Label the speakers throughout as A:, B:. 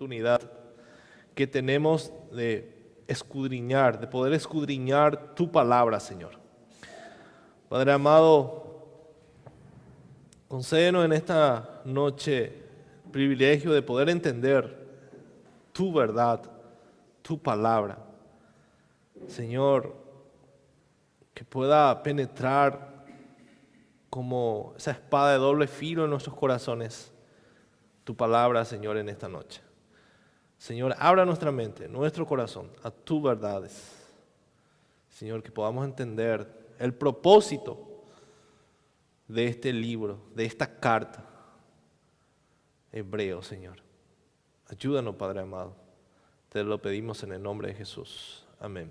A: oportunidad que tenemos de escudriñar, de poder escudriñar tu palabra, Señor. Padre amado, concédenos en esta noche el privilegio de poder entender tu verdad, tu palabra. Señor, que pueda penetrar como esa espada de doble filo en nuestros corazones, tu palabra, Señor, en esta noche. Señor, abra nuestra mente, nuestro corazón a tus verdades. Señor, que podamos entender el propósito de este libro, de esta carta, Hebreos, Señor. Ayúdanos, Padre amado. Te lo pedimos en el nombre de Jesús. Amén.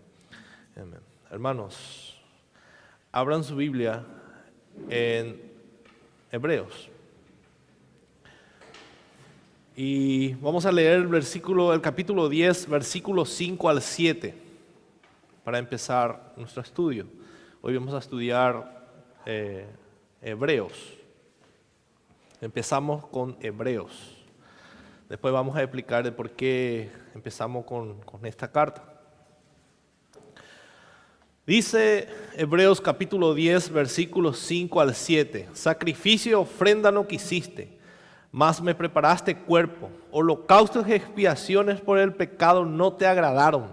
A: Amén. Hermanos, abran su Biblia en Hebreos. Y vamos a leer el capítulo 10, versículos 5 al 7, para empezar nuestro estudio. Hoy vamos a estudiar Hebreos. Empezamos con Hebreos. Después vamos a explicar el por qué empezamos con esta carta. Dice Hebreos capítulo 10, versículos 5 al 7. Sacrificio y ofrenda no quisiste, mas me preparaste cuerpo. Holocaustos y expiaciones por el pecado no te agradaron.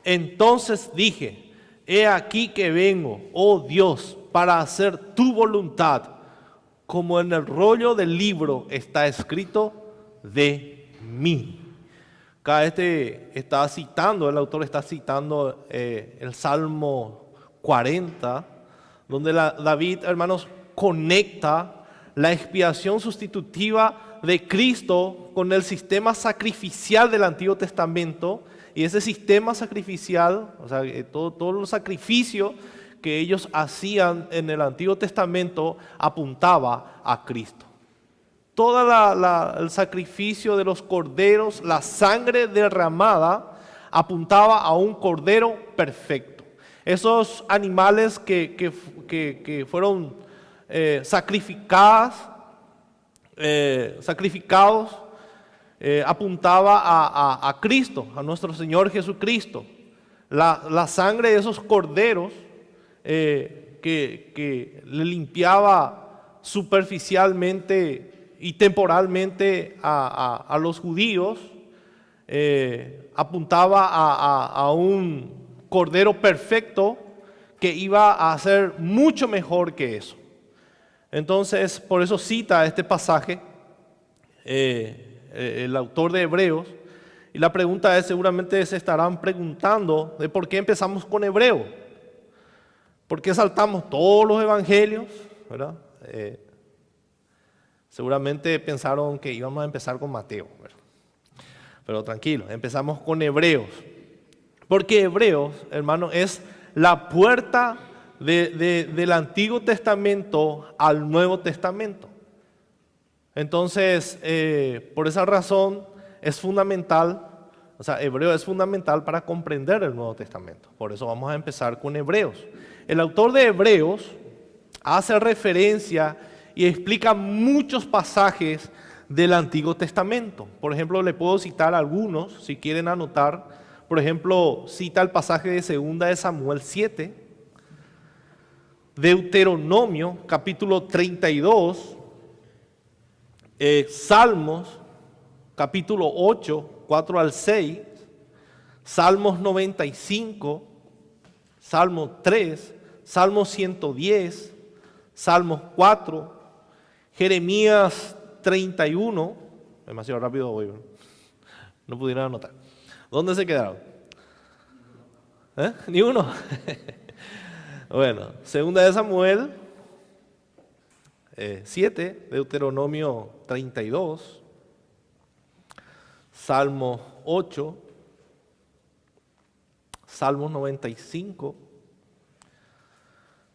A: Entonces dije, he aquí que vengo, oh Dios, para hacer tu voluntad, como en el rollo del libro está escrito de mí. Acá el autor está citando el Salmo 40, donde David, hermanos, conecta la expiación sustitutiva de Cristo con el sistema sacrificial del Antiguo Testamento. Y ese sistema sacrificial, o sea, todos los sacrificios que ellos hacían en el Antiguo Testamento apuntaba a Cristo. Todo el sacrificio de los corderos, la sangre derramada, apuntaba a un cordero perfecto. Esos animales que fueron sacrificados, apuntaba a Cristo, a nuestro Señor Jesucristo. La sangre de esos corderos que le limpiaba superficialmente y temporalmente a los judíos, apuntaba a un cordero perfecto que iba a ser mucho mejor que eso. Entonces, por eso cita este pasaje el autor de Hebreos, y la pregunta es, seguramente se estarán preguntando de por qué empezamos con Hebreo, por qué saltamos todos los evangelios, ¿verdad? Seguramente pensaron que íbamos a empezar con Mateo, ¿verdad? Pero tranquilo, empezamos con Hebreos, porque Hebreos, hermano, es la puerta del Antiguo Testamento al Nuevo Testamento. Entonces, por esa razón es fundamental, o sea, Hebreo es fundamental para comprender el Nuevo Testamento. Por eso vamos a empezar con Hebreos. El autor de Hebreos hace referencia y explica muchos pasajes del Antiguo Testamento. Por ejemplo, le puedo citar algunos, si quieren anotar. Por ejemplo, cita el pasaje de 2 de Samuel 7, Deuteronomio capítulo 32, Salmos capítulo 8, 4 al 6, Salmos 95, Salmo 3, Salmo 110, Salmos 4, Jeremías 31, demasiado rápido voy, no pudieron anotar. ¿Dónde se quedaron? ¿Ni uno? Bueno, 2 de Samuel 7, Deuteronomio 32, Salmo 8, Salmos 95,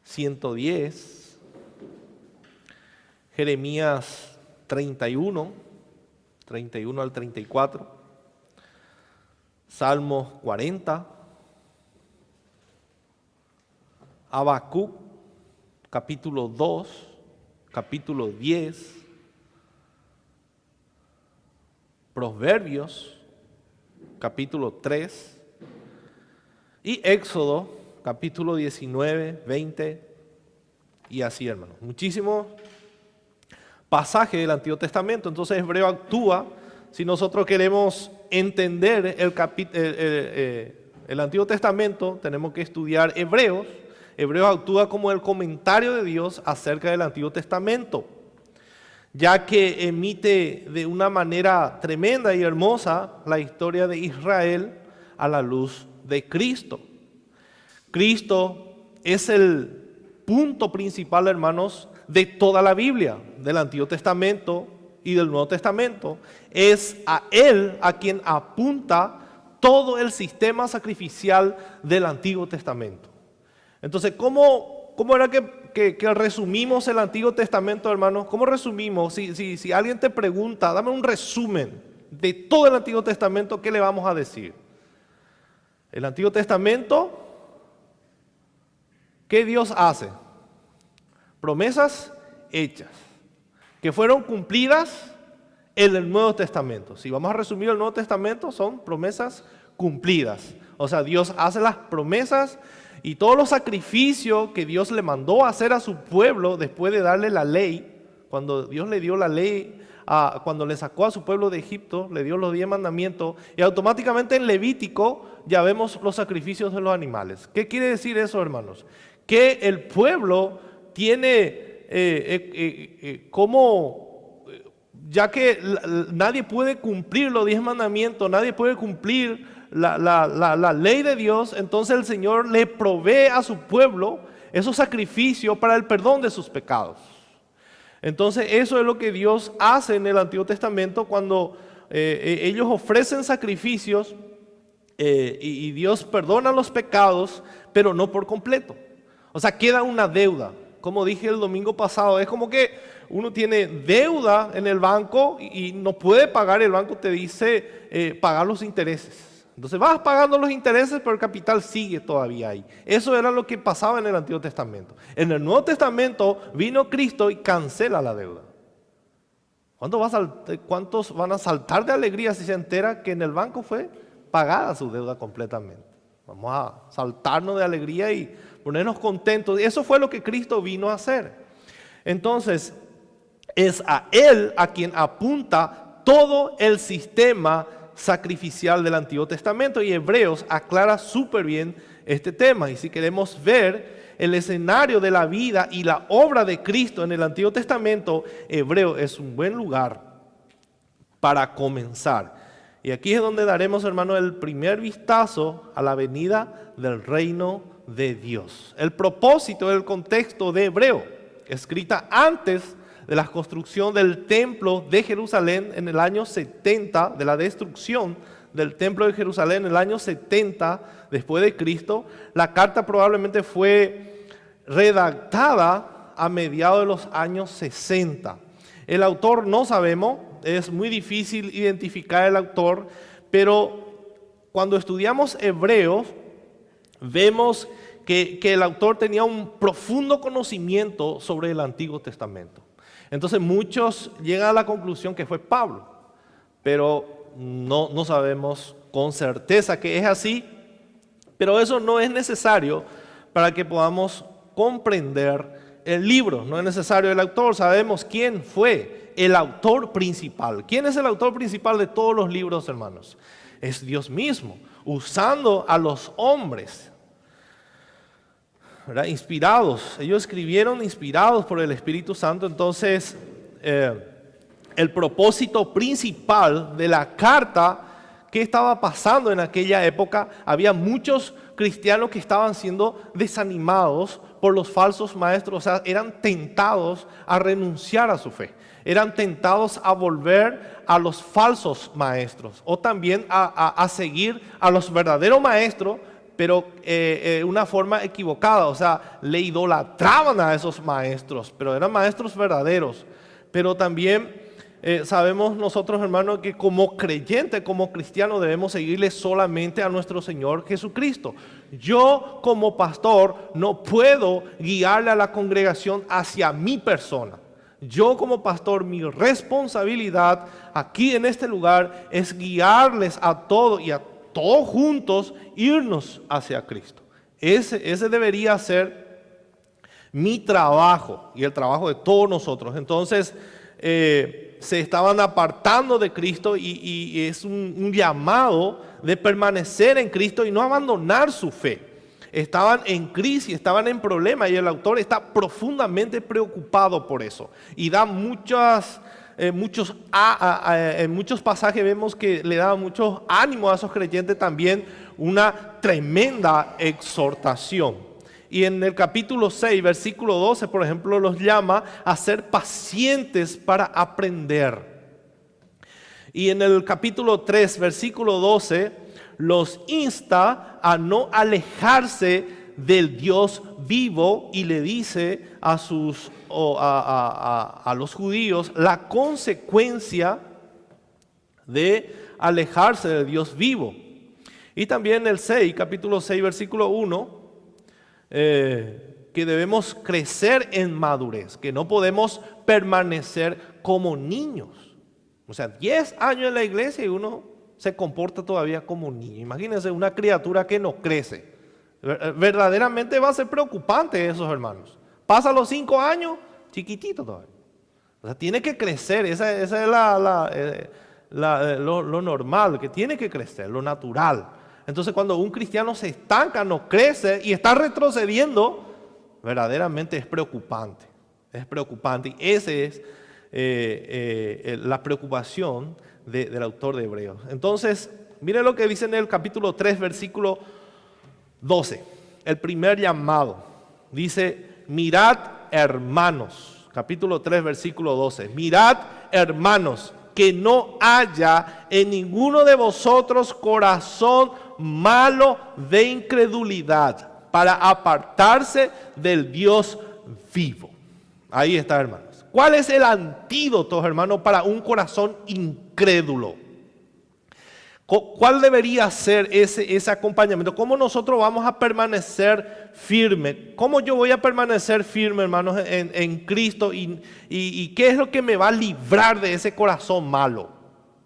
A: 110, Jeremías 31, 31 al 34, Salmos 40, Habacuc, capítulo 2, capítulo 10, Proverbios, capítulo 3, y Éxodo, capítulo 19, 20, y así, hermanos. Muchísimos pasajes del Antiguo Testamento. Entonces, Hebreo actúa, si nosotros queremos entender el Antiguo Testamento, tenemos que estudiar Hebreos. Hebreos actúa como el comentario de Dios acerca del Antiguo Testamento, ya que emite de una manera tremenda y hermosa la historia de Israel a la luz de Cristo. Cristo es el punto principal, hermanos, de toda la Biblia, del Antiguo Testamento y del Nuevo Testamento. Es a Él a quien apunta todo el sistema sacrificial del Antiguo Testamento. Entonces, ¿cómo era que resumimos el Antiguo Testamento, hermanos? ¿Cómo resumimos? Si alguien te pregunta, dame un resumen de todo el Antiguo Testamento, ¿qué le vamos a decir? El Antiguo Testamento, ¿qué Dios hace? Promesas hechas, que fueron cumplidas en el Nuevo Testamento. Si vamos a resumir el Nuevo Testamento, son promesas cumplidas. O sea, Dios hace las promesas y todos los sacrificios que Dios le mandó a hacer a su pueblo después de darle la ley. Cuando Dios le dio la ley, cuando le sacó a su pueblo de Egipto, le dio los 10 mandamientos, y automáticamente en Levítico ya vemos los sacrificios de los animales. ¿Qué quiere decir eso, hermanos? Que el pueblo tiene ya que nadie puede cumplir los 10 mandamientos, nadie puede cumplir la ley de Dios, entonces el Señor le provee a su pueblo esos sacrificios para el perdón de sus pecados. Entonces eso es lo que Dios hace en el Antiguo Testamento cuando ellos ofrecen sacrificios y Dios perdona los pecados, pero no por completo. O sea, queda una deuda. Como dije el domingo pasado, es como que uno tiene deuda en el banco y no puede pagar, el banco te dice pagar los intereses. Entonces vas pagando los intereses, pero el capital sigue todavía ahí. Eso era lo que pasaba en el Antiguo Testamento. En el Nuevo Testamento vino Cristo y cancela la deuda. ¿Cuántos van a saltar de alegría si se entera que en el banco fue pagada su deuda completamente? Vamos a saltarnos de alegría y ponernos contentos. Eso fue lo que Cristo vino a hacer. Entonces, es a Él a quien apunta todo el sistema sacrificial del Antiguo Testamento, y Hebreos aclara súper bien este tema. Y si queremos ver el escenario de la vida y la obra de Cristo en el Antiguo Testamento, Hebreo es un buen lugar para comenzar. Y aquí es donde daremos, hermano, el primer vistazo a la venida del reino de Dios. El propósito del contexto de Hebreo, escrita antes de la construcción del templo de Jerusalén en el año 70, de la destrucción del templo de Jerusalén en el año 70 después de Cristo. La carta probablemente fue redactada a mediados de los años 60. El autor no sabemos, es muy difícil identificar el autor, pero cuando estudiamos Hebreos vemos que el autor tenía un profundo conocimiento sobre el Antiguo Testamento. Entonces muchos llegan a la conclusión que fue Pablo, pero no sabemos con certeza que es así, pero eso no es necesario para que podamos comprender el libro. No es necesario el autor, sabemos quién fue el autor principal. ¿Quién es el autor principal de todos los libros, hermanos? Es Dios mismo, usando a los hombres, ¿verdad? Inspirados. Ellos escribieron inspirados por el Espíritu Santo. Entonces, el propósito principal de la carta, ¿qué estaba pasando en aquella época? Había muchos cristianos que estaban siendo desanimados por los falsos maestros, o sea, eran tentados a renunciar a su fe, eran tentados a volver a los falsos maestros, o también a seguir a los verdaderos maestros, pero una forma equivocada. O sea, le idolatraban a esos maestros, pero eran maestros verdaderos. Pero también sabemos nosotros, hermanos, que como creyente, como cristiano, debemos seguirle solamente a nuestro Señor Jesucristo. Yo como pastor no puedo guiarle a la congregación hacia mi persona. Yo como pastor, mi responsabilidad aquí en este lugar es guiarles a todos y a todos juntos irnos hacia Cristo. Ese debería ser mi trabajo y el trabajo de todos nosotros. Entonces, se estaban apartando de Cristo y es un llamado de permanecer en Cristo y no abandonar su fe. Estaban en crisis, estaban en problemas y el autor está profundamente preocupado por eso. Y da en muchos pasajes vemos que le da mucho ánimo a esos creyentes, también una tremenda exhortación. Y en el capítulo 6, versículo 12, por ejemplo, los llama a ser pacientes para aprender. Y en el capítulo 3, versículo 12, los insta a no alejarse del Dios vivo y le dice a los judíos la consecuencia de alejarse del Dios vivo. Y también el 6, capítulo 6, versículo 1, que debemos crecer en madurez, que no podemos permanecer como niños. O sea, 10 años en la iglesia y uno se comporta todavía como un niño. Imagínense una criatura que no crece. Verdaderamente va a ser preocupante esos hermanos. Pasa los 5 años, chiquitito todavía. O sea, tiene que crecer. Esa es lo normal, que tiene que crecer, lo natural. Entonces cuando un cristiano se estanca, no crece y está retrocediendo, verdaderamente es preocupante. Es preocupante. Y esa es la preocupación del autor de Hebreos. Entonces, mire lo que dice en el capítulo 3, versículo 12. El primer llamado. Dice, mirad hermanos. Capítulo 3, versículo 12. Mirad hermanos, que no haya en ninguno de vosotros corazón malo de incredulidad para apartarse del Dios vivo. Ahí está, hermanos. ¿Cuál es el antídoto, hermano, para un corazón incrédulo? ¿Cuál debería ser ese acompañamiento? ¿Cómo nosotros vamos a permanecer firmes? ¿Cómo yo voy a permanecer firme, hermanos, en Cristo? ¿Y qué es lo que me va a librar de ese corazón malo?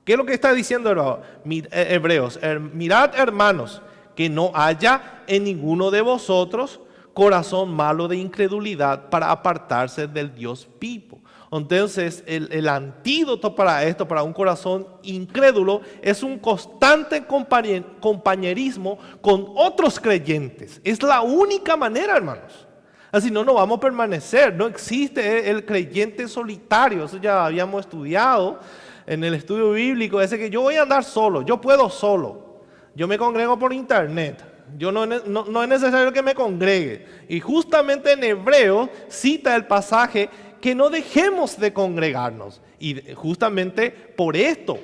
A: ¿Qué es lo que está diciendo Hebreos? Mirad, hermanos, que no haya en ninguno de vosotros corazón malo de incredulidad para apartarse del Dios vivo. Entonces, el antídoto para esto, para un corazón incrédulo, es un constante compañerismo con otros creyentes. Es la única manera, hermanos. Así no vamos a permanecer. No existe el creyente solitario. Eso ya habíamos estudiado en el estudio bíblico. Ese que yo voy a andar solo, yo puedo solo. Yo me congrego por internet. Yo no es necesario que me congregue. Y justamente en Hebreos cita el pasaje que no dejemos de congregarnos. Y justamente por esto,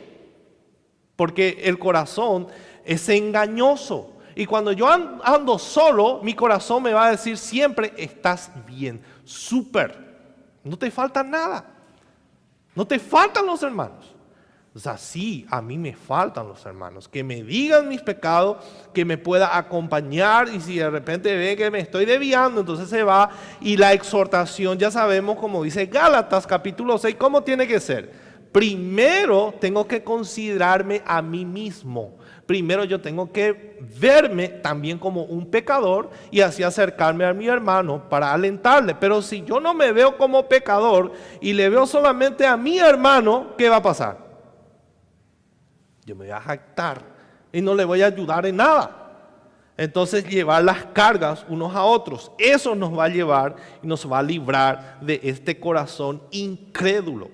A: porque el corazón es engañoso. Y cuando yo ando solo, mi corazón me va a decir siempre, estás bien, súper. No te falta nada. No te faltan los hermanos. O sea, sí, a mí me faltan los hermanos, que me digan mis pecados, que me pueda acompañar y si de repente ve que me estoy desviando, entonces se va. Y la exhortación, ya sabemos, como dice Gálatas capítulo 6, ¿cómo tiene que ser? Primero tengo que considerarme a mí mismo. Primero yo tengo que verme también como un pecador y así acercarme a mi hermano para alentarle. Pero si yo no me veo como pecador y le veo solamente a mi hermano, ¿qué va a pasar? Yo me voy a jactar y no le voy a ayudar en nada. Entonces llevar las cargas unos a otros, eso nos va a llevar y nos va a librar de este corazón incrédulo.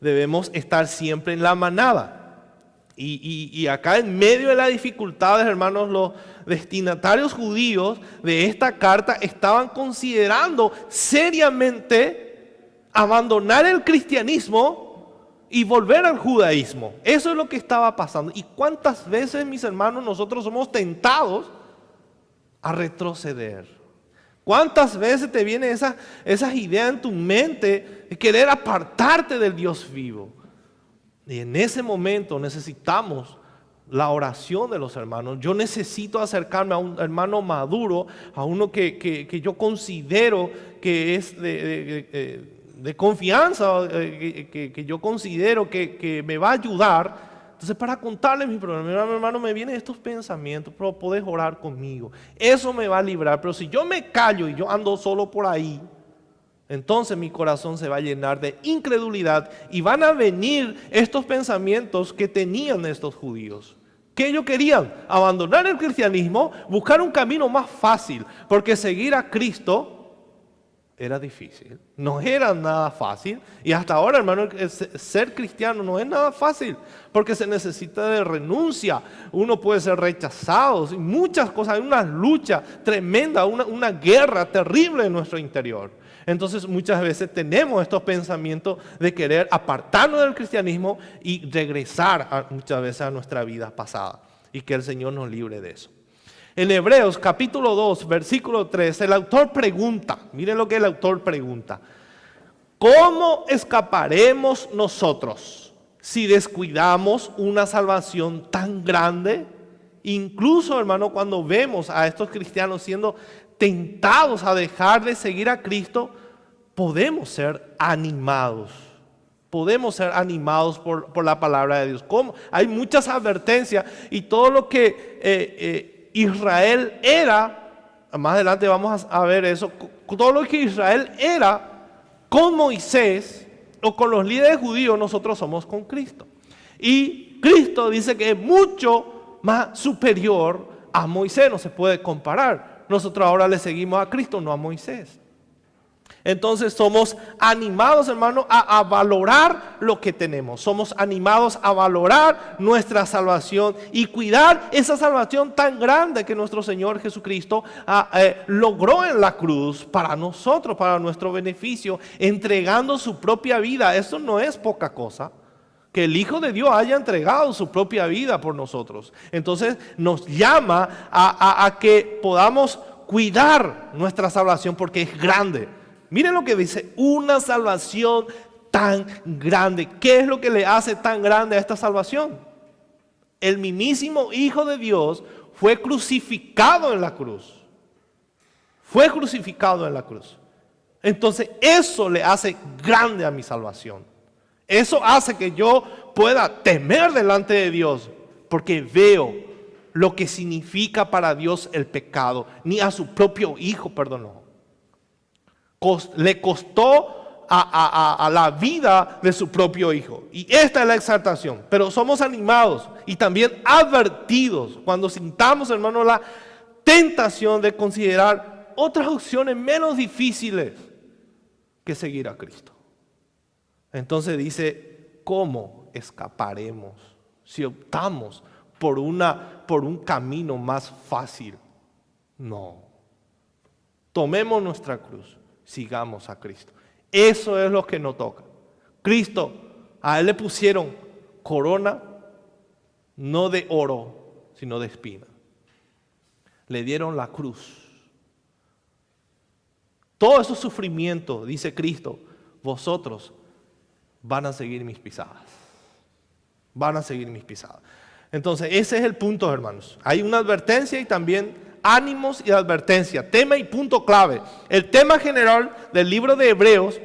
A: Debemos estar siempre en la manada. Y acá en medio de las dificultades, hermanos, los destinatarios judíos de esta carta estaban considerando seriamente abandonar el cristianismo y volver al judaísmo. Eso es lo que estaba pasando. ¿Y cuántas veces, mis hermanos, nosotros somos tentados a retroceder? ¿Cuántas veces te vienen esas ideas en tu mente de querer apartarte del Dios vivo? Y en ese momento necesitamos la oración de los hermanos. Yo necesito acercarme a un hermano maduro, a uno que yo considero que es de confianza que yo considero que me va a ayudar. Entonces, para contarle mis problemas, mi hermano, me vienen estos pensamientos, pero podés orar conmigo. Eso me va a librar. Pero si yo me callo y yo ando solo por ahí, entonces mi corazón se va a llenar de incredulidad y van a venir estos pensamientos que tenían estos judíos. Que ellos querían abandonar el cristianismo, buscar un camino más fácil, porque seguir a Cristo era difícil, no era nada fácil. Y hasta ahora, hermano, ser cristiano no es nada fácil, porque se necesita de renuncia, uno puede ser rechazado, y muchas cosas, hay una lucha tremenda, una guerra terrible en nuestro interior. Entonces muchas veces tenemos estos pensamientos de querer apartarnos del cristianismo y regresar muchas veces a nuestra vida pasada, y que el Señor nos libre de eso. En Hebreos capítulo 2, versículo 3, el autor pregunta, miren lo que el autor pregunta: ¿cómo escaparemos nosotros si descuidamos una salvación tan grande? Incluso, hermano, cuando vemos a estos cristianos siendo tentados a dejar de seguir a Cristo, podemos ser animados. Podemos ser animados por la palabra de Dios. ¿Cómo? Hay muchas advertencias y todo lo que Israel era, más adelante vamos a ver eso, todo lo que Israel era con Moisés o con los líderes judíos, nosotros somos con Cristo. Y Cristo dice que es mucho más superior a Moisés, no se puede comparar. Nosotros ahora le seguimos a Cristo, no a Moisés. Entonces somos animados, hermano, a valorar lo que tenemos. Somos animados a valorar nuestra salvación y cuidar esa salvación tan grande que nuestro Señor Jesucristo logró en la cruz para nosotros, para nuestro beneficio, entregando su propia vida. Eso no es poca cosa, que el Hijo de Dios haya entregado su propia vida por nosotros. Entonces nos llama a que podamos cuidar nuestra salvación porque es grande. Miren lo que dice, una salvación tan grande. ¿Qué es lo que le hace tan grande a esta salvación? El mismísimo Hijo de Dios fue crucificado en la cruz. Fue crucificado en la cruz. Entonces eso le hace grande a mi salvación. Eso hace que yo pueda temer delante de Dios, porque veo lo que significa para Dios el pecado. Ni a su propio Hijo perdonó. Le costó a la vida de su propio Hijo. Y esta es la exaltación. Pero somos animados y también advertidos cuando sintamos, hermano, la tentación de considerar otras opciones menos difíciles que seguir a Cristo. Entonces dice, ¿cómo escaparemos si optamos por un camino más fácil? No. Tomemos nuestra cruz. Sigamos a Cristo. Eso es lo que nos toca. Cristo, a Él le pusieron corona, no de oro, sino de espina. Le dieron la cruz. Todos esos sufrimientos, dice Cristo, vosotros van a seguir mis pisadas. Van a seguir mis pisadas. Entonces, ese es el punto, hermanos. Hay una advertencia y también ánimos y advertencia, tema y punto clave. El tema general del libro de Hebreos,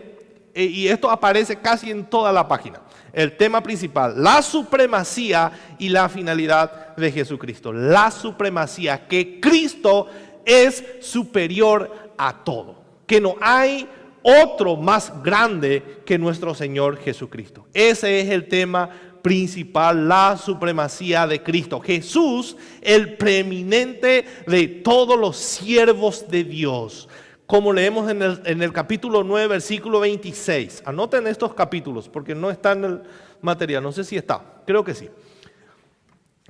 A: y esto aparece casi en toda la página. El tema principal, la supremacía y la finalidad de Jesucristo. La supremacía, que Cristo es superior a todo. Que no hay otro más grande que nuestro Señor Jesucristo. Ese es el tema principal, la supremacía de Cristo. Jesús, el preeminente de todos los siervos de Dios. Como leemos en el capítulo 9, versículo 26. Anoten estos capítulos porque no está en el material. No sé si está, creo que sí.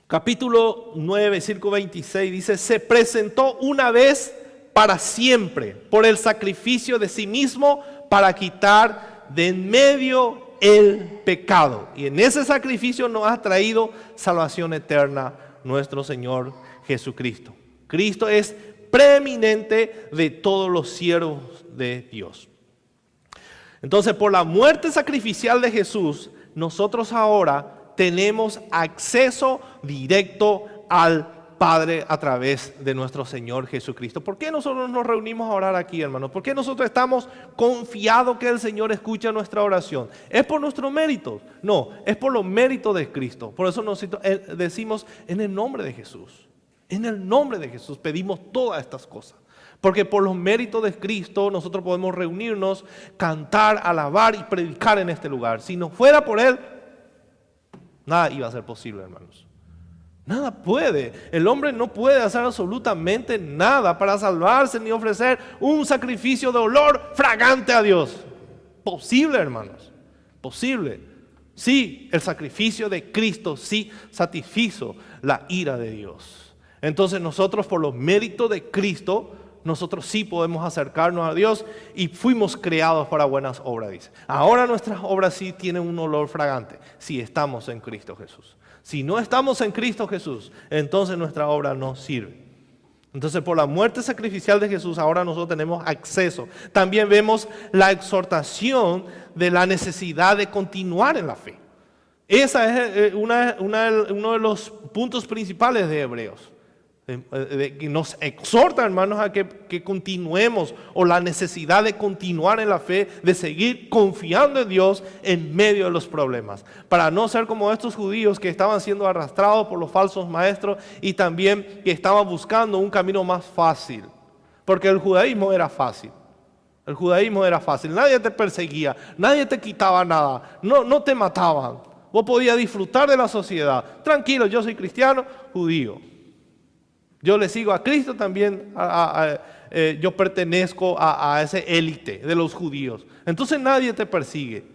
A: Capítulo 9, versículo 26 dice: se presentó una vez para siempre por el sacrificio de sí mismo para quitar de en medio el pecado. Y en ese sacrificio nos ha traído salvación eterna nuestro Señor Jesucristo. Cristo es preeminente de todos los siervos de Dios. Entonces, por la muerte sacrificial de Jesús, nosotros ahora tenemos acceso directo al Padre a través de nuestro Señor Jesucristo. ¿Por qué nosotros nos reunimos a orar aquí, hermanos? ¿Por qué nosotros estamos confiados que el Señor escucha nuestra oración? ¿Es por nuestro mérito? No, es por los méritos de Cristo. Por eso nosotros decimos en el nombre de Jesús. En el nombre de Jesús pedimos todas estas cosas. Porque por los méritos de Cristo nosotros podemos reunirnos, cantar, alabar y predicar en este lugar. Si no fuera por Él, nada iba a ser posible, hermanos. Nada puede. El hombre no puede hacer absolutamente nada para salvarse ni ofrecer un sacrificio de olor fragante a Dios. Posible, hermanos. Posible. Sí, el sacrificio de Cristo sí satisfizo la ira de Dios. Entonces nosotros por los méritos de Cristo, nosotros sí podemos acercarnos a Dios y fuimos creados para buenas obras, dice. Ahora nuestras obras sí tienen un olor fragante si estamos en Cristo Jesús. Si no estamos en Cristo Jesús, entonces nuestra obra no sirve. Entonces por la muerte sacrificial de Jesús ahora nosotros tenemos acceso. También vemos la exhortación de la necesidad de continuar en la fe. Esa es uno de los puntos principales de Hebreos. Que nos exhorta, hermanos, a que continuemos, o la necesidad de continuar en la fe, de seguir confiando en Dios en medio de los problemas, para no ser como estos judíos que estaban siendo arrastrados por los falsos maestros y también que estaban buscando un camino más fácil, porque el judaísmo era fácil. El judaísmo era fácil, nadie te perseguía, nadie te quitaba nada, no te mataban, vos podías disfrutar de la sociedad. Tranquilo, yo soy cristiano, judío. Yo le sigo a Cristo también, yo pertenezco a esa élite de los judíos. Entonces nadie te persigue.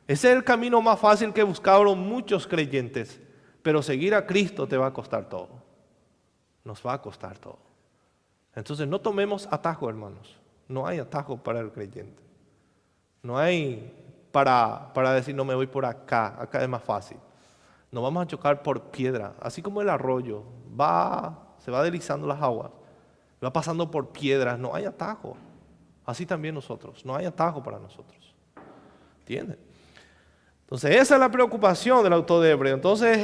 A: Ese es el camino más fácil que buscaron muchos creyentes. Pero seguir a Cristo te va a costar todo. Nos va a costar todo. Entonces no tomemos atajo, hermanos. No hay atajo para el creyente. No hay para decir no me voy por acá es más fácil. Nos vamos a chocar por piedra. Así como el arroyo se va deslizando las aguas, va pasando por piedras, no hay atajo. Así también nosotros, no hay atajo para nosotros. ¿Entienden? Entonces esa es la preocupación del autor de Hebreos. Entonces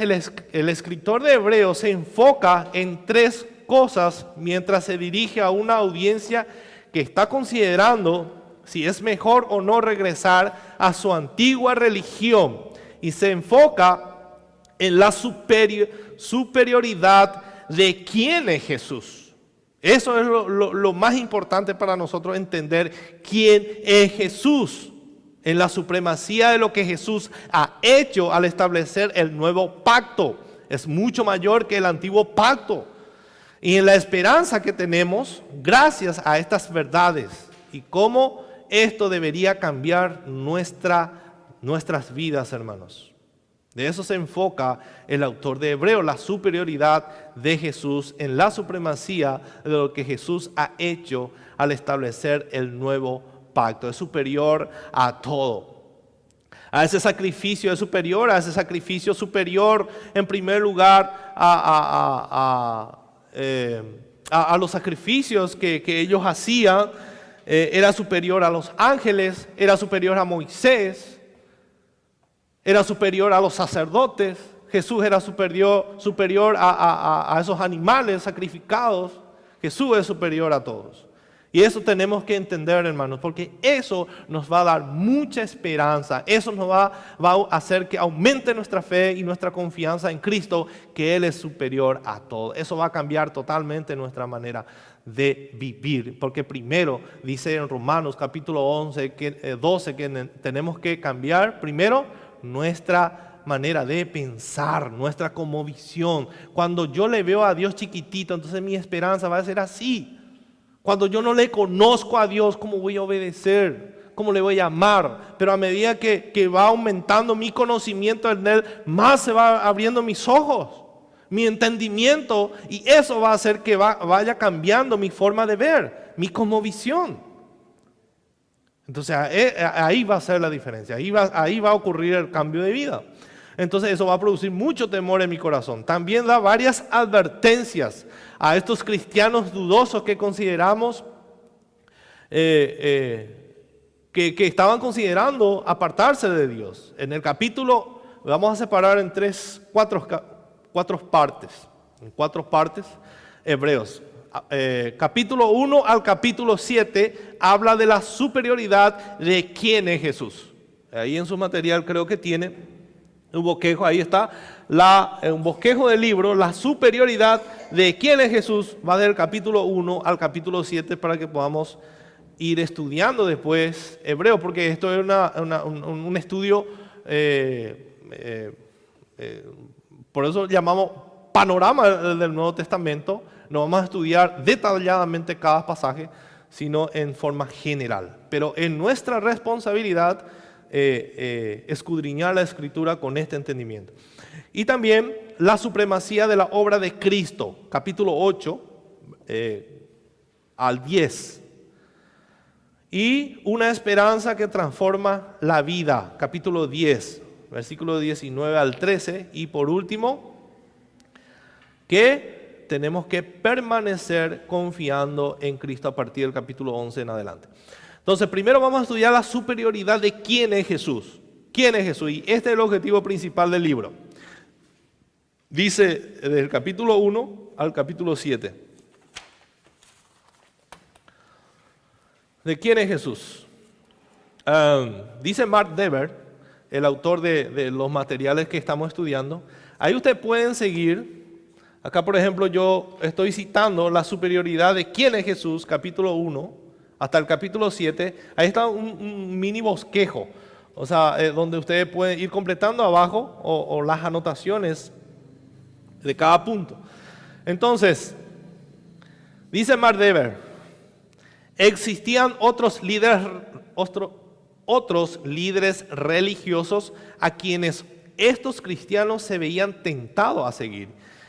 A: el escritor de Hebreos se enfoca en tres cosas mientras se dirige a una audiencia que está considerando si es mejor o no regresar a su antigua religión, y se enfoca en la superioridad de quién es Jesús. Eso es lo más importante para nosotros, entender quién es Jesús, en la supremacía de lo que Jesús ha hecho al establecer el nuevo pacto. Es mucho mayor que el antiguo pacto, y en la esperanza que tenemos gracias a estas verdades y cómo esto debería cambiar nuestras vidas, hermanos. De eso se enfoca el autor de Hebreos, la superioridad de Jesús en la supremacía de lo que Jesús ha hecho al establecer el nuevo pacto. Es superior a todo. A ese sacrificio es superior, a ese sacrificio superior en primer lugar a los sacrificios que ellos hacían. Era superior a los ángeles, era superior a Moisés, era superior a los sacerdotes. Jesús era superior a esos animales sacrificados. Jesús es superior a todos. Y eso tenemos que entender, hermanos, porque eso nos va a dar mucha esperanza. Eso nos va a hacer que aumente nuestra fe y nuestra confianza en Cristo, que Él es superior a todo. Eso va a cambiar totalmente nuestra manera de vivir. Porque primero dice en Romanos capítulo 12 que tenemos que cambiar primero nuestra manera de pensar, nuestra cosmovisión. Cuando yo le veo a Dios chiquitito, entonces mi esperanza va a ser así. Cuando yo no le conozco a Dios, ¿cómo voy a obedecer? ¿Cómo le voy a amar? Pero a medida que va aumentando mi conocimiento en Él, más se va abriendo mis ojos, mi entendimiento, y eso va a hacer que vaya cambiando mi forma de ver, mi cosmovisión. Entonces ahí va a ser la diferencia, ahí va a ocurrir el cambio de vida. Entonces eso va a producir mucho temor en mi corazón. También da varias advertencias a estos cristianos dudosos que consideramos, que estaban considerando apartarse de Dios. En el capítulo, vamos a separar en cuatro partes. En 4 partes. Hebreos. Capítulo 1 al capítulo 7 habla de la superioridad de quién es Jesús. Ahí en su material creo que tiene un bosquejo, ahí está, un bosquejo del libro, la superioridad de quién es Jesús, va del capítulo 1 al capítulo 7 para que podamos ir estudiando después hebreo, porque esto es un estudio, por eso llamamos panorama del Nuevo Testamento. No vamos a estudiar detalladamente cada pasaje, sino en forma general. Pero es nuestra responsabilidad escudriñar la Escritura con este entendimiento. Y también la supremacía de la obra de Cristo, capítulo 8 al 10. Y una esperanza que transforma la vida, capítulo 10, versículo 19 al 13. Y por último, que tenemos que permanecer confiando en Cristo a partir del capítulo 11 en adelante. Entonces, primero vamos a estudiar la superioridad de quién es Jesús. ¿Quién es Jesús? Y este es el objetivo principal del libro. Dice desde el capítulo 1 al capítulo 7. ¿De quién es Jesús? Dice Mark Dever, el autor de los materiales que estamos estudiando. Ahí ustedes pueden seguir. Acá, por ejemplo, yo estoy citando la superioridad de quién es Jesús, capítulo 1 hasta el capítulo 7. Ahí está un mini bosquejo, o sea, donde ustedes pueden ir completando abajo o las anotaciones de cada punto. Entonces, dice Mark Dever, existían otros líderes religiosos a quienes estos cristianos se veían tentados a seguir.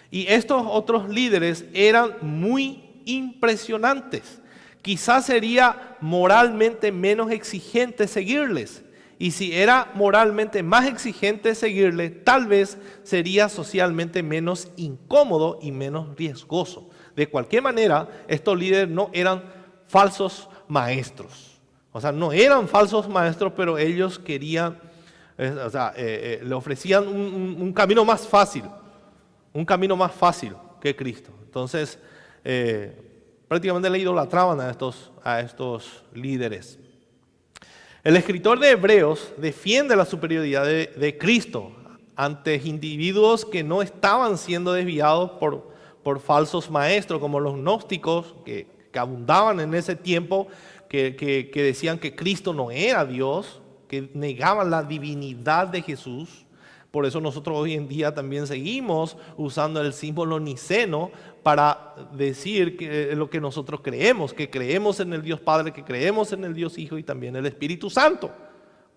A: Y estos otros líderes eran muy impresionantes. Quizás sería moralmente menos exigente seguirles. Y si era moralmente más exigente seguirles, tal vez sería socialmente menos incómodo y menos riesgoso. De cualquier manera, estos líderes no eran falsos maestros. O sea, no eran falsos maestros, pero ellos querían, le ofrecían un camino más fácil. Un camino más fácil que Cristo. Entonces, prácticamente le idolatraban a estos líderes. El escritor de Hebreos defiende la superioridad de Cristo ante individuos que no estaban siendo desviados por falsos maestros, como los gnósticos que abundaban en ese tiempo, que decían que Cristo no era Dios, que negaban la divinidad de Jesús. Por eso nosotros hoy en día también seguimos usando el símbolo niceno para decir lo que nosotros creemos, que creemos en el Dios Padre, que creemos en el Dios Hijo y también el Espíritu Santo.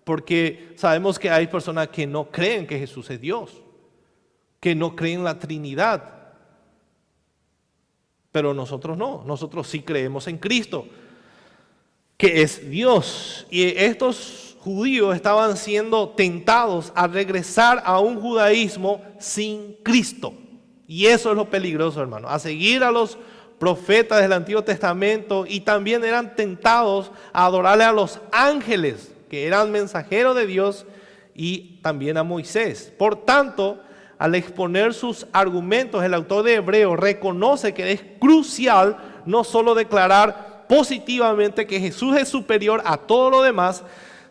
A: Porque sabemos que hay personas que no creen que Jesús es Dios, que no creen en la Trinidad. Pero nosotros no, nosotros sí creemos en Cristo, que es Dios. Y estos judíos estaban siendo tentados a regresar a un judaísmo sin Cristo. Y eso es lo peligroso, hermano, a seguir a los profetas del Antiguo Testamento, y también eran tentados a adorarle a los ángeles, que eran mensajeros de Dios, y también a Moisés. Por tanto, al exponer sus argumentos, el autor de Hebreos reconoce que es crucial no solo declarar positivamente que Jesús es superior a todo lo demás,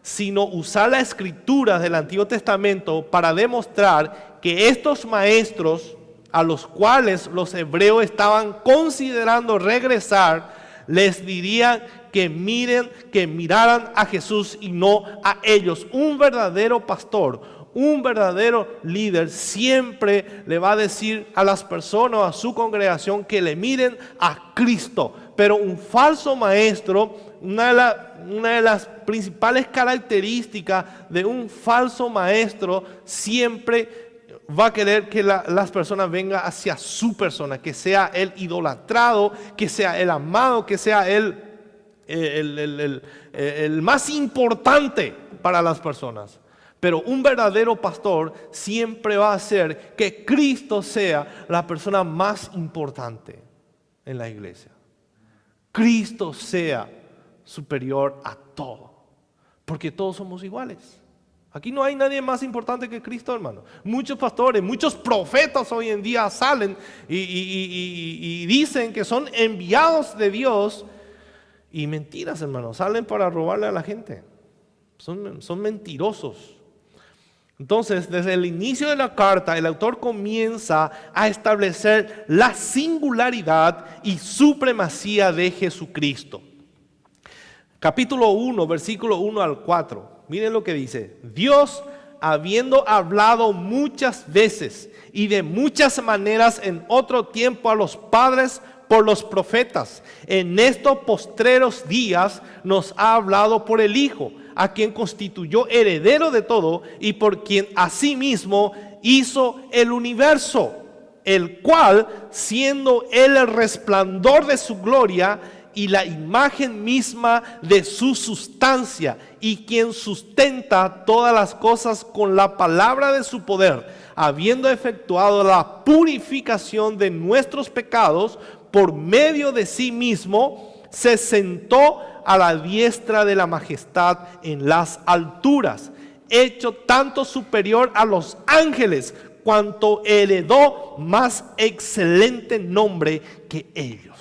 A: sino usar las escrituras del Antiguo Testamento para demostrar que estos maestros a los cuales los hebreos estaban considerando regresar, les dirían que miraran a Jesús y no a ellos. Un verdadero pastor, un verdadero líder siempre le va a decir a las personas, a su congregación, que le miren a Cristo. Pero un falso maestro, una de las principales características de un falso maestro, siempre va a querer que las personas vengan hacia su persona, que sea el idolatrado, que sea el amado, que sea el más importante para las personas. Pero un verdadero pastor siempre va a hacer que Cristo sea la persona más importante en la iglesia. Cristo sea superior a todo, porque todos somos iguales. Aquí no hay nadie más importante que Cristo, hermano. Muchos pastores, muchos profetas hoy en día salen y dicen que son enviados de Dios. Y mentiras, hermano, salen para robarle a la gente. Son mentirosos. Entonces, desde el inicio de la carta, el autor comienza a establecer la singularidad y supremacía de Jesucristo. Capítulo 1, versículo 1 al 4. Miren lo que dice. Dios, habiendo hablado muchas veces y de muchas maneras en otro tiempo a los padres por los profetas, en estos postreros días nos ha hablado por el Hijo, a quien constituyó heredero de todo y por quien asimismo hizo el universo, el cual, siendo él el resplandor de su gloria y la imagen misma de su sustancia, y quien sustenta todas las cosas con la palabra de su poder, habiendo efectuado la purificación de nuestros pecados por medio de sí mismo, se sentó a la diestra de la majestad en las alturas, hecho tanto superior a los ángeles, cuanto heredó más excelente nombre que ellos.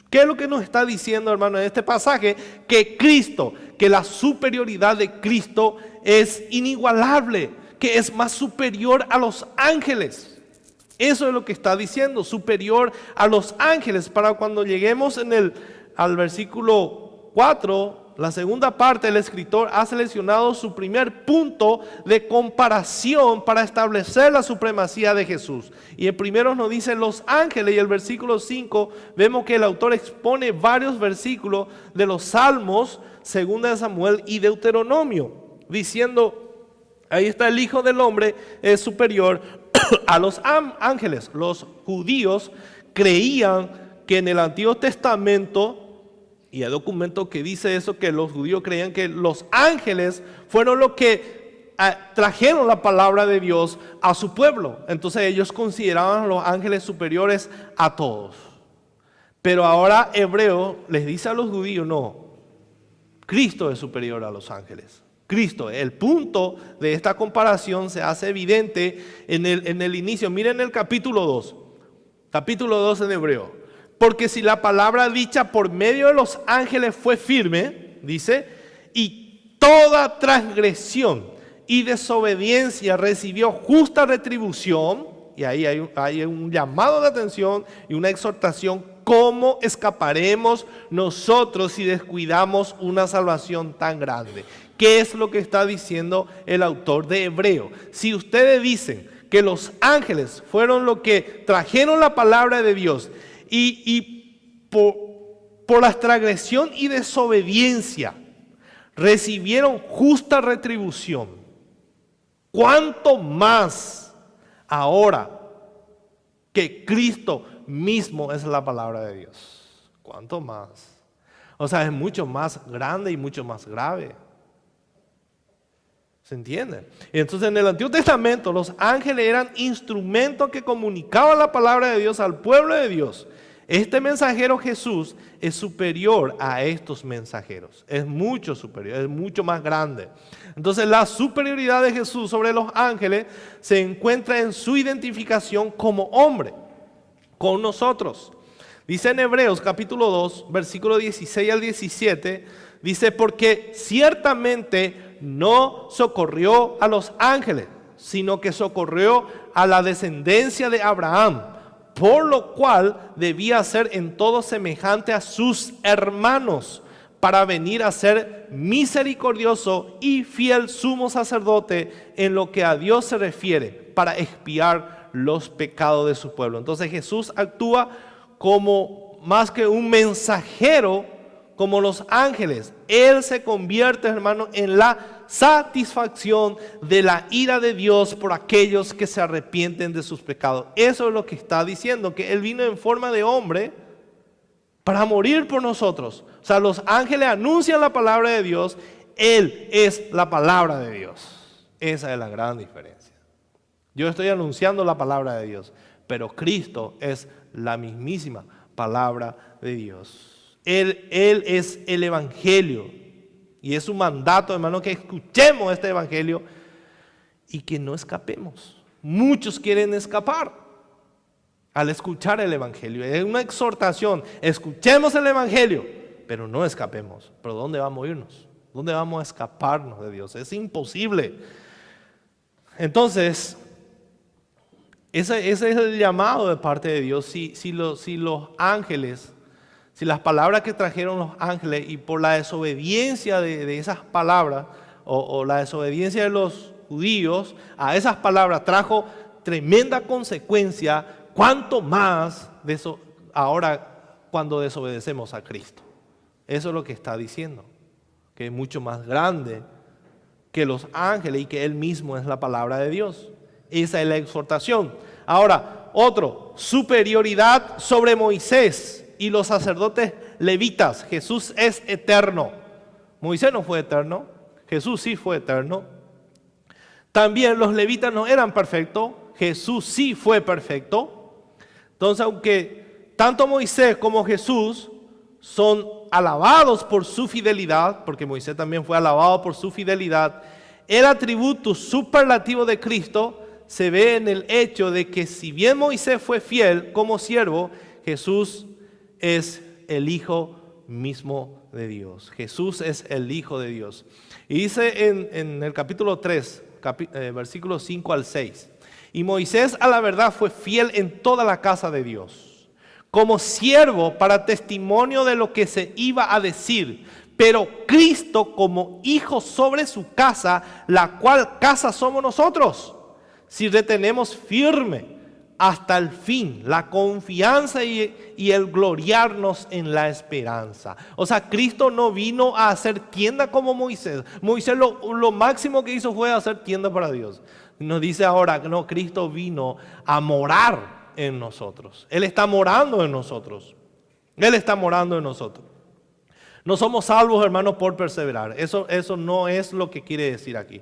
A: ¿Qué es lo que nos está diciendo, hermano, en este pasaje? Que Cristo, que la superioridad de Cristo es inigualable, que es más superior a los ángeles. Eso es lo que está diciendo, superior a los ángeles. Para cuando lleguemos al versículo 4, la segunda parte, el escritor ha seleccionado su primer punto de comparación para establecer la supremacía de Jesús. Y el primero nos dice los ángeles, y el versículo 5 vemos que el autor expone varios versículos de los Salmos, Segunda de Samuel y Deuteronomio, diciendo, ahí está el Hijo del Hombre, es superior a los ángeles. Los judíos creían que en el Antiguo Testamento, y hay documentos que dice eso, que los judíos creían que los ángeles fueron los que trajeron la palabra de Dios a su pueblo. Entonces ellos consideraban a los ángeles superiores a todos. Pero ahora Hebreo les dice a los judíos, no, Cristo es superior a los ángeles. Cristo, el punto de esta comparación se hace evidente en el inicio. Miren el capítulo 2 en Hebreo. Porque si la palabra dicha por medio de los ángeles fue firme, dice, y toda transgresión y desobediencia recibió justa retribución, y ahí hay un llamado de atención y una exhortación, ¿cómo escaparemos nosotros si descuidamos una salvación tan grande? ¿Qué es lo que está diciendo el autor de Hebreo? Si ustedes dicen que los ángeles fueron los que trajeron la palabra de Dios, y por la transgresión y desobediencia recibieron justa retribución, ¿cuánto más ahora que Cristo mismo es la palabra de Dios? ¿Cuánto más? O sea, es mucho más grande y mucho más grave. ¿Se entiende? Entonces en el Antiguo Testamento los ángeles eran instrumentos que comunicaban la palabra de Dios al pueblo de Dios. Este mensajero Jesús es superior a estos mensajeros, es mucho superior, es mucho más grande. Entonces la superioridad de Jesús sobre los ángeles se encuentra en su identificación como hombre, con nosotros. Dice en Hebreos capítulo 2, versículo 16 al 17, dice, porque ciertamente no socorrió a los ángeles, sino que socorrió a la descendencia de Abraham, por lo cual debía ser en todo semejante a sus hermanos, para venir a ser misericordioso y fiel sumo sacerdote en lo que a Dios se refiere, para expiar los pecados de su pueblo. Entonces Jesús actúa como más que un mensajero, como los ángeles. Él se convierte, hermano, en la satisfacción de la ira de Dios por aquellos que se arrepienten de sus pecados. Eso es lo que está diciendo, que Él vino en forma de hombre para morir por nosotros. O sea, los ángeles anuncian la palabra de Dios, Él es la palabra de Dios. Esa es la gran diferencia. Yo estoy anunciando la palabra de Dios, pero Cristo es la mismísima palabra de Dios. Él es el evangelio. Y es un mandato, hermano, que escuchemos este evangelio y que no escapemos. Muchos quieren escapar al escuchar el Evangelio. Es una exhortación, escuchemos el Evangelio, pero no escapemos. ¿Pero dónde vamos a irnos? ¿Dónde vamos a escaparnos de Dios? Es imposible. Entonces, ese es el llamado de parte de Dios. Si los ángeles, si las palabras que trajeron los ángeles y por la desobediencia de esas palabras o la desobediencia de los judíos a esas palabras trajo tremenda consecuencia, ¿cuánto más de eso ahora cuando desobedecemos a Cristo? Eso es lo que está diciendo, que es mucho más grande que los ángeles y que Él mismo es la palabra de Dios. Esa es la exhortación. Ahora, otro, superioridad sobre Moisés y los sacerdotes levitas. Jesús es eterno. Moisés no fue eterno, Jesús sí fue eterno. También los levitas no eran perfectos, Jesús sí fue perfecto. Entonces, aunque tanto Moisés como Jesús son alabados por su fidelidad, porque Moisés también fue alabado por su fidelidad, el atributo superlativo de Cristo se ve en el hecho de que si bien Moisés fue fiel como siervo, Jesús es el Hijo mismo de Dios. Jesús es el Hijo de Dios. Y dice en el capítulo 3, versículos 5 al 6, y Moisés a la verdad fue fiel en toda la casa de Dios, como siervo para testimonio de lo que se iba a decir, pero Cristo como hijo sobre su casa, la cual casa somos nosotros, si retenemos firme hasta el fin la confianza y el gloriarnos en la esperanza. O sea, Cristo no vino a hacer tienda como Moisés. Moisés lo máximo que hizo fue hacer tienda para Dios. Nos dice ahora que no, Cristo vino a morar en nosotros. Él está morando en nosotros. Él está morando en nosotros. No somos salvos, hermanos, por perseverar. Eso no es lo que quiere decir aquí.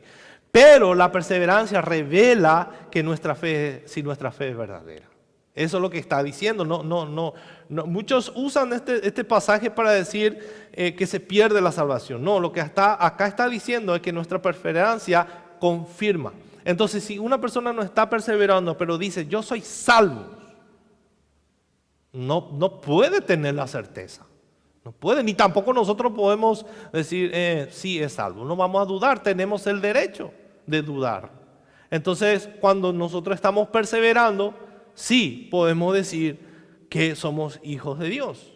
A: Pero la perseverancia revela que nuestra fe es verdadera. Eso es lo que está diciendo. No. Muchos usan este pasaje para decir que se pierde la salvación. No, lo que acá está diciendo es que nuestra perseverancia confirma. Entonces, si una persona no está perseverando, pero dice, yo soy salvo, no puede tener la certeza. No puede, ni tampoco nosotros podemos decir, sí es salvo. No vamos a dudar, tenemos el derecho de dudar. Entonces, cuando nosotros estamos perseverando, sí podemos decir que somos hijos de Dios.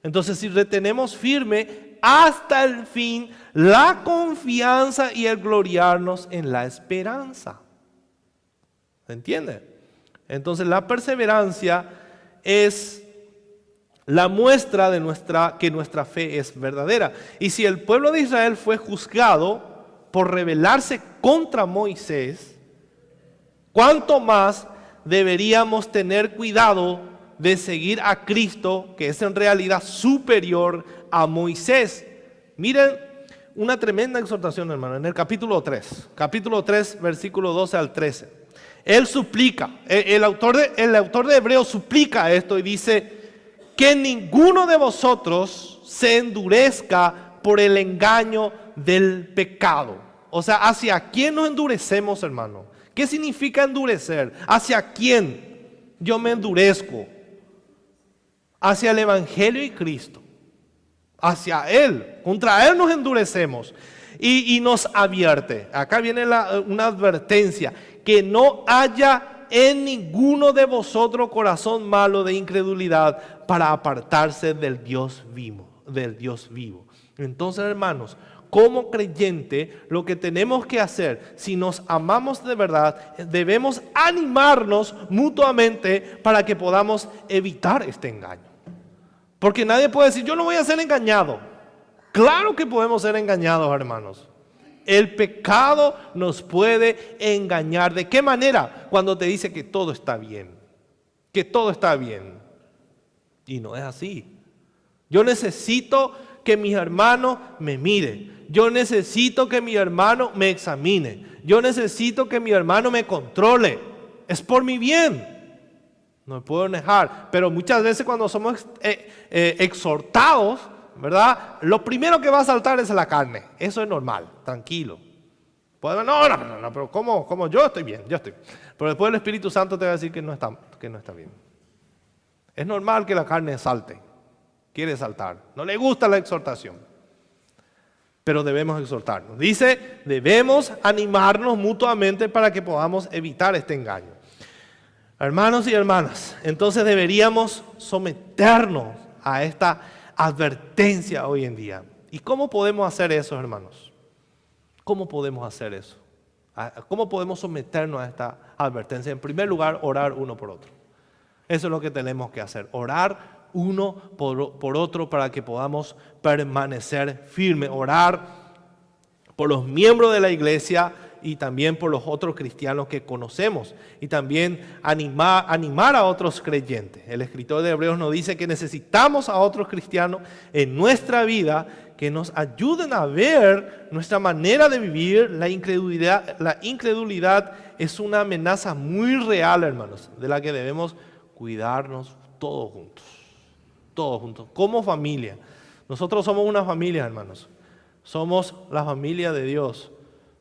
A: Entonces, si retenemos firme hasta el fin la confianza y el gloriarnos en la esperanza. ¿Se entiende? Entonces, la perseverancia es la muestra de que nuestra fe es verdadera. Y si el pueblo de Israel fue juzgado por rebelarse contra Moisés, ¿cuánto más deberíamos tener cuidado de seguir a Cristo, que es en realidad superior a Moisés? Miren, una tremenda exhortación, hermano, en el capítulo 3, versículo 12 al 13. Él suplica, el autor de Hebreos suplica esto y dice, que ninguno de vosotros se endurezca por el engaño del pecado. O sea, ¿hacia quién nos endurecemos, hermano? ¿Qué significa endurecer? ¿Hacia quién yo me endurezco? Hacia el Evangelio y Cristo. Hacia Él. Contra Él nos endurecemos. Y nos advierte. Acá viene una advertencia. Que no haya en ninguno de vosotros corazón malo de incredulidad para apartarse del Dios vivo. Entonces, hermanos, como creyente, lo que tenemos que hacer, si nos amamos de verdad, debemos animarnos mutuamente para que podamos evitar este engaño. Porque nadie puede decir, yo no voy a ser engañado. Claro que podemos ser engañados, hermanos. El pecado nos puede engañar. ¿De qué manera? Cuando te dice que todo está bien. Que todo está bien. Y no es así. Yo necesito que mi hermano me mire. Yo necesito que mi hermano me examine. Yo necesito que mi hermano me controle. Es por mi bien. No me puedo negar. Pero muchas veces cuando somos exhortados, ¿verdad? Lo primero que va a saltar es la carne. Eso es normal, tranquilo. No, pero ¿cómo? Yo estoy bien, yo estoy bien. Pero después el Espíritu Santo te va a decir que no está bien. Es normal que la carne salte, quiere saltar, no le gusta la exhortación, pero debemos exhortarnos. Dice, debemos animarnos mutuamente para que podamos evitar este engaño. Hermanos y hermanas, entonces deberíamos someternos a esta advertencia hoy en día. ¿Y cómo podemos hacer eso, hermanos? ¿Cómo podemos hacer eso? ¿Cómo podemos someternos a esta advertencia? En primer lugar, orar uno por otro. Eso es lo que tenemos que hacer, orar uno por otro para que podamos permanecer firmes, orar por los miembros de la iglesia y también por los otros cristianos que conocemos y también animar a otros creyentes. El escritor de Hebreos nos dice que necesitamos a otros cristianos en nuestra vida que nos ayuden a ver nuestra manera de vivir. La incredulidad es una amenaza muy real, hermanos, de la que debemos cuidarnos todos juntos, como familia. Nosotros somos una familia, hermanos. Somos la familia de Dios.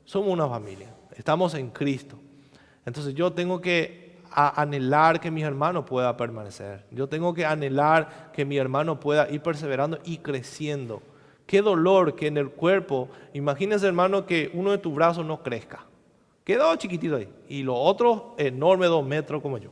A: Somos una familia. Estamos en Cristo. Entonces yo tengo que anhelar que mi hermano pueda permanecer. Yo tengo que anhelar que mi hermano pueda ir perseverando y creciendo. Qué dolor que en el cuerpo, imagínense, hermano, que uno de tus brazos no crezca. Quedó chiquitito ahí. Y los otros enormes, 2 metros como yo.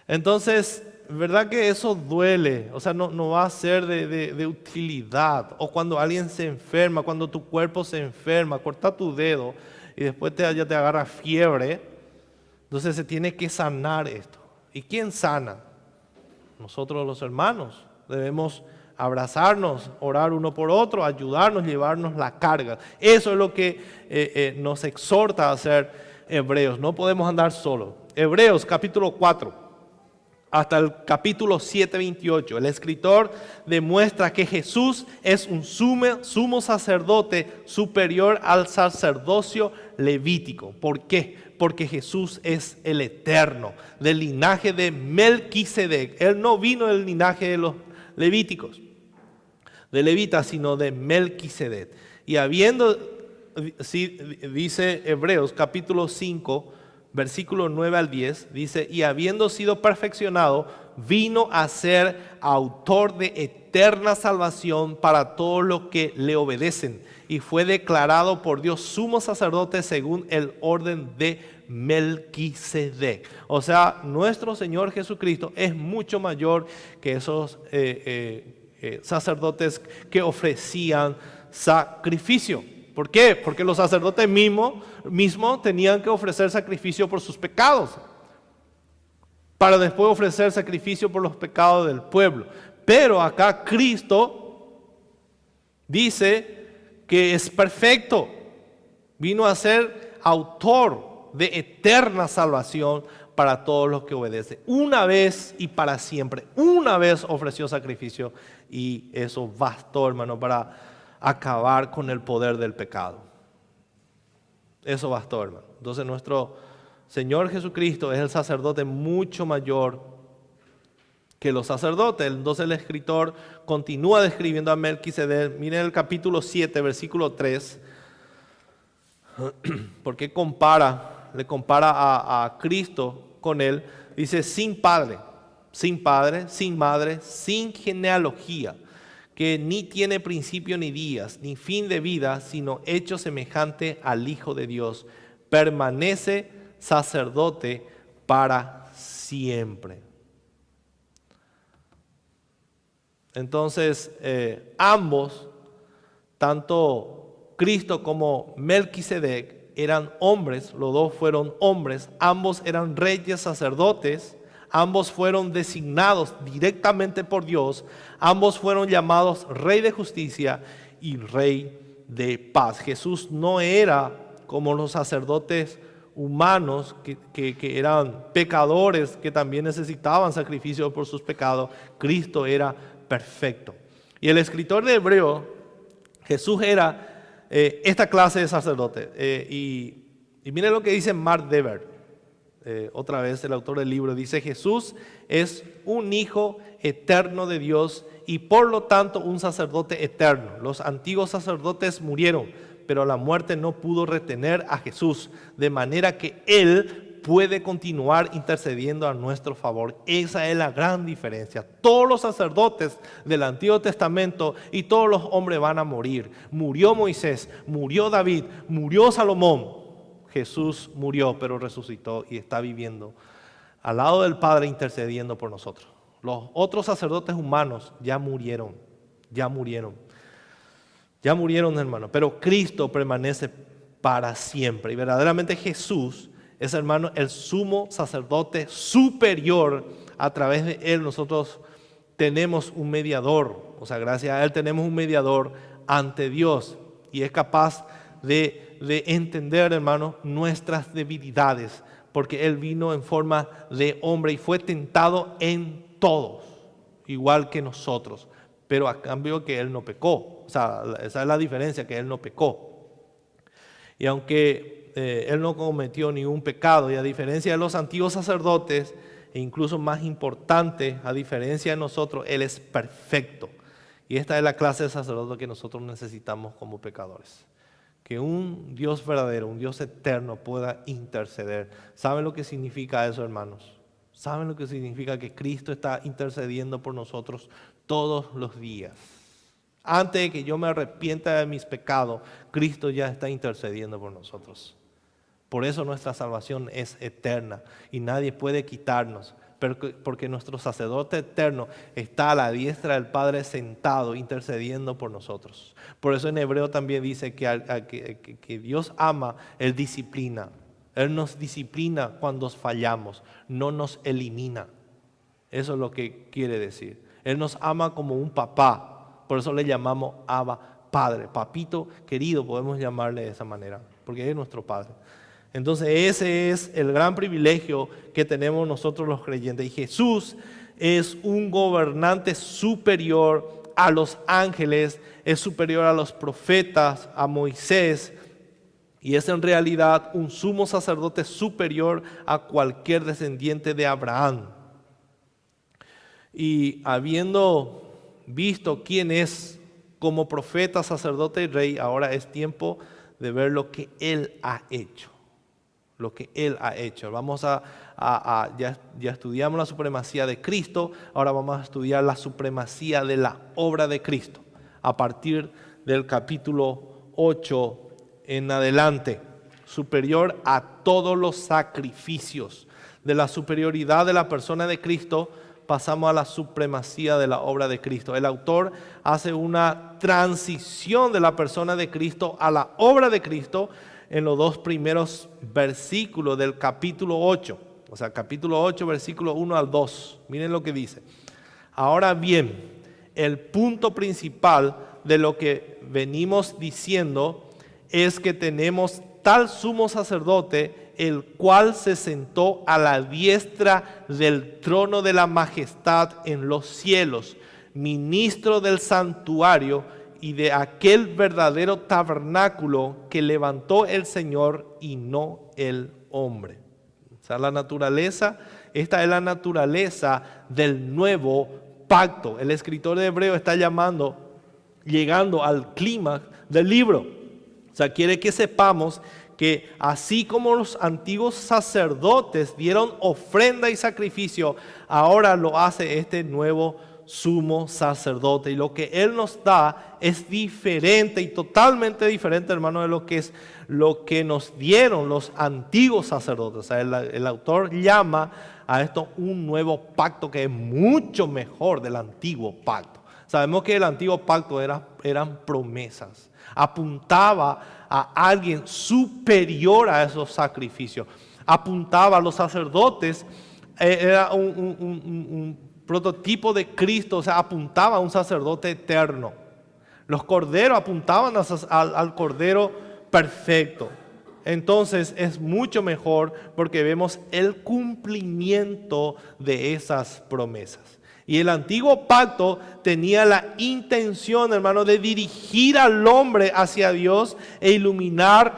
A: Entonces, ¿verdad que eso duele? O sea, no va a ser de utilidad. O cuando alguien se enferma, cuando tu cuerpo se enferma, corta tu dedo y después ya te agarra fiebre. Entonces se tiene que sanar esto. ¿Y quién sana? Nosotros los hermanos. Debemos abrazarnos, orar uno por otro, ayudarnos, llevarnos la carga. Eso es lo que nos exhorta a hacer Hebreos. No podemos andar solos. Hebreos capítulo 4. Hasta el capítulo 7:28, el escritor demuestra que Jesús es un sumo sacerdote superior al sacerdocio levítico. ¿Por qué? Porque Jesús es el eterno, del linaje de Melquisedec. Él no vino del linaje de los levíticos, de levitas, sino de Melquisedec. Y dice Hebreos capítulo 5, versículo 9 al 10, dice, y habiendo sido perfeccionado, vino a ser autor de eterna salvación para todos los que le obedecen, y fue declarado por Dios sumo sacerdote según el orden de Melquisedec. O sea, nuestro Señor Jesucristo es mucho mayor que esos sacerdotes que ofrecían sacrificio. ¿Por qué? Porque los sacerdotes mismos tenían que ofrecer sacrificio por sus pecados, para después ofrecer sacrificio por los pecados del pueblo. Pero acá Cristo dice que es perfecto, vino a ser autor de eterna salvación para todos los que obedecen. Una vez y para siempre, una vez ofreció sacrificio y eso bastó, hermano, para acabar con el poder del pecado. Eso bastó, hermano. Entonces nuestro Señor Jesucristo es el sacerdote mucho mayor que los sacerdotes. Entonces el escritor continúa describiendo a Melquisedec. Miren el capítulo 7, versículo 3, porque le compara a Cristo con él. Dice, sin padre, sin madre, sin genealogía, que ni tiene principio ni días, ni fin de vida, sino hecho semejante al Hijo de Dios, permanece sacerdote para siempre. Entonces, ambos, tanto Cristo como Melquisedec, eran hombres, los dos fueron hombres, ambos eran reyes sacerdotes, ambos fueron designados directamente por Dios, ambos fueron llamados Rey de Justicia y Rey de Paz. Jesús no era como los sacerdotes humanos que eran pecadores, que también necesitaban sacrificio por sus pecados. Cristo era perfecto. Y el escritor de Hebreo, Jesús era esta clase de sacerdote. Y miren lo que dice Mark Dever. Otra vez el autor del libro dice, Jesús es un hijo eterno de Dios y por lo tanto un sacerdote eterno. Los antiguos sacerdotes murieron, pero la muerte no pudo retener a Jesús, de manera que Él puede continuar intercediendo a nuestro favor. Esa es la gran diferencia. Todos los sacerdotes del Antiguo Testamento y todos los hombres van a morir. Murió Moisés, murió David, murió Salomón. Jesús murió, pero resucitó y está viviendo al lado del Padre intercediendo por nosotros. Los otros sacerdotes humanos ya murieron, hermano, pero Cristo permanece para siempre. Y verdaderamente Jesús es, hermano, el sumo sacerdote superior. A través de Él nosotros tenemos un mediador. O sea, gracias a Él tenemos un mediador ante Dios. Y es capaz de entender, hermano, nuestras debilidades. Porque Él vino en forma de hombre y fue tentado en todos, igual que nosotros. Pero a cambio que Él no pecó. O sea, esa es la diferencia, que Él no pecó. Y aunque Él no cometió ningún pecado, y a diferencia de los antiguos sacerdotes, e incluso más importante, a diferencia de nosotros, Él es perfecto. Y esta es la clase de sacerdote que nosotros necesitamos como pecadores. Que un Dios verdadero, un Dios eterno pueda interceder. ¿Saben lo que significa eso, hermanos? ¿Saben lo que significa que Cristo está intercediendo por nosotros todos los días? Antes de que yo me arrepienta de mis pecados, Cristo ya está intercediendo por nosotros. Por eso nuestra salvación es eterna y nadie puede quitarnos, porque nuestro sacerdote eterno está a la diestra del Padre sentado intercediendo por nosotros. Por eso en Hebreo también dice que Dios ama, Él disciplina. Él nos disciplina cuando fallamos, no nos elimina. Eso es lo que quiere decir. Él nos ama como un papá, por eso le llamamos Abba, Padre. Papito querido, podemos llamarle de esa manera, porque es nuestro Padre. Entonces ese es el gran privilegio que tenemos nosotros los creyentes. Y Jesús es un gobernante superior a los ángeles, es superior a los profetas, a Moisés, y es en realidad un sumo sacerdote superior a cualquier descendiente de Abraham. Y habiendo visto quién es como profeta, sacerdote y rey, ahora es tiempo de ver lo que Él ha hecho. Lo que Él ha hecho. Vamos ya estudiamos la supremacía de Cristo, ahora vamos a estudiar la supremacía de la obra de Cristo, a partir del capítulo 8 en adelante. Superior a todos los sacrificios. De la superioridad de la persona de Cristo, pasamos a la supremacía de la obra de Cristo. El autor hace una transición de la persona de Cristo a la obra de Cristo, en los dos primeros versículos del capítulo 8. O sea, capítulo 8, versículo 1 al 2. Miren lo que dice. Ahora bien, el punto principal de lo que venimos diciendo es que tenemos tal sumo sacerdote, el cual se sentó a la diestra del trono de la majestad en los cielos, ministro del santuario y de aquel verdadero tabernáculo que levantó el Señor y no el hombre. O sea, la naturaleza, esta es la naturaleza del nuevo pacto. El escritor de Hebreo está llegando al clímax del libro. O sea, quiere que sepamos que así como los antiguos sacerdotes dieron ofrenda y sacrificio, ahora lo hace este nuevo sumo sacerdote, y lo que Él nos da es diferente y totalmente diferente, hermano, de lo que nos dieron los antiguos sacerdotes. O sea, el autor llama a esto un nuevo pacto que es mucho mejor del antiguo pacto. Sabemos que el antiguo pacto eran promesas, apuntaba a alguien superior a esos sacrificios, apuntaba a los sacerdotes, era un prototipo de Cristo, o sea, apuntaba a un sacerdote eterno. Los corderos apuntaban al cordero perfecto. Entonces es mucho mejor porque vemos el cumplimiento de esas promesas. Y el antiguo pacto tenía la intención, hermano, de dirigir al hombre hacia Dios e iluminar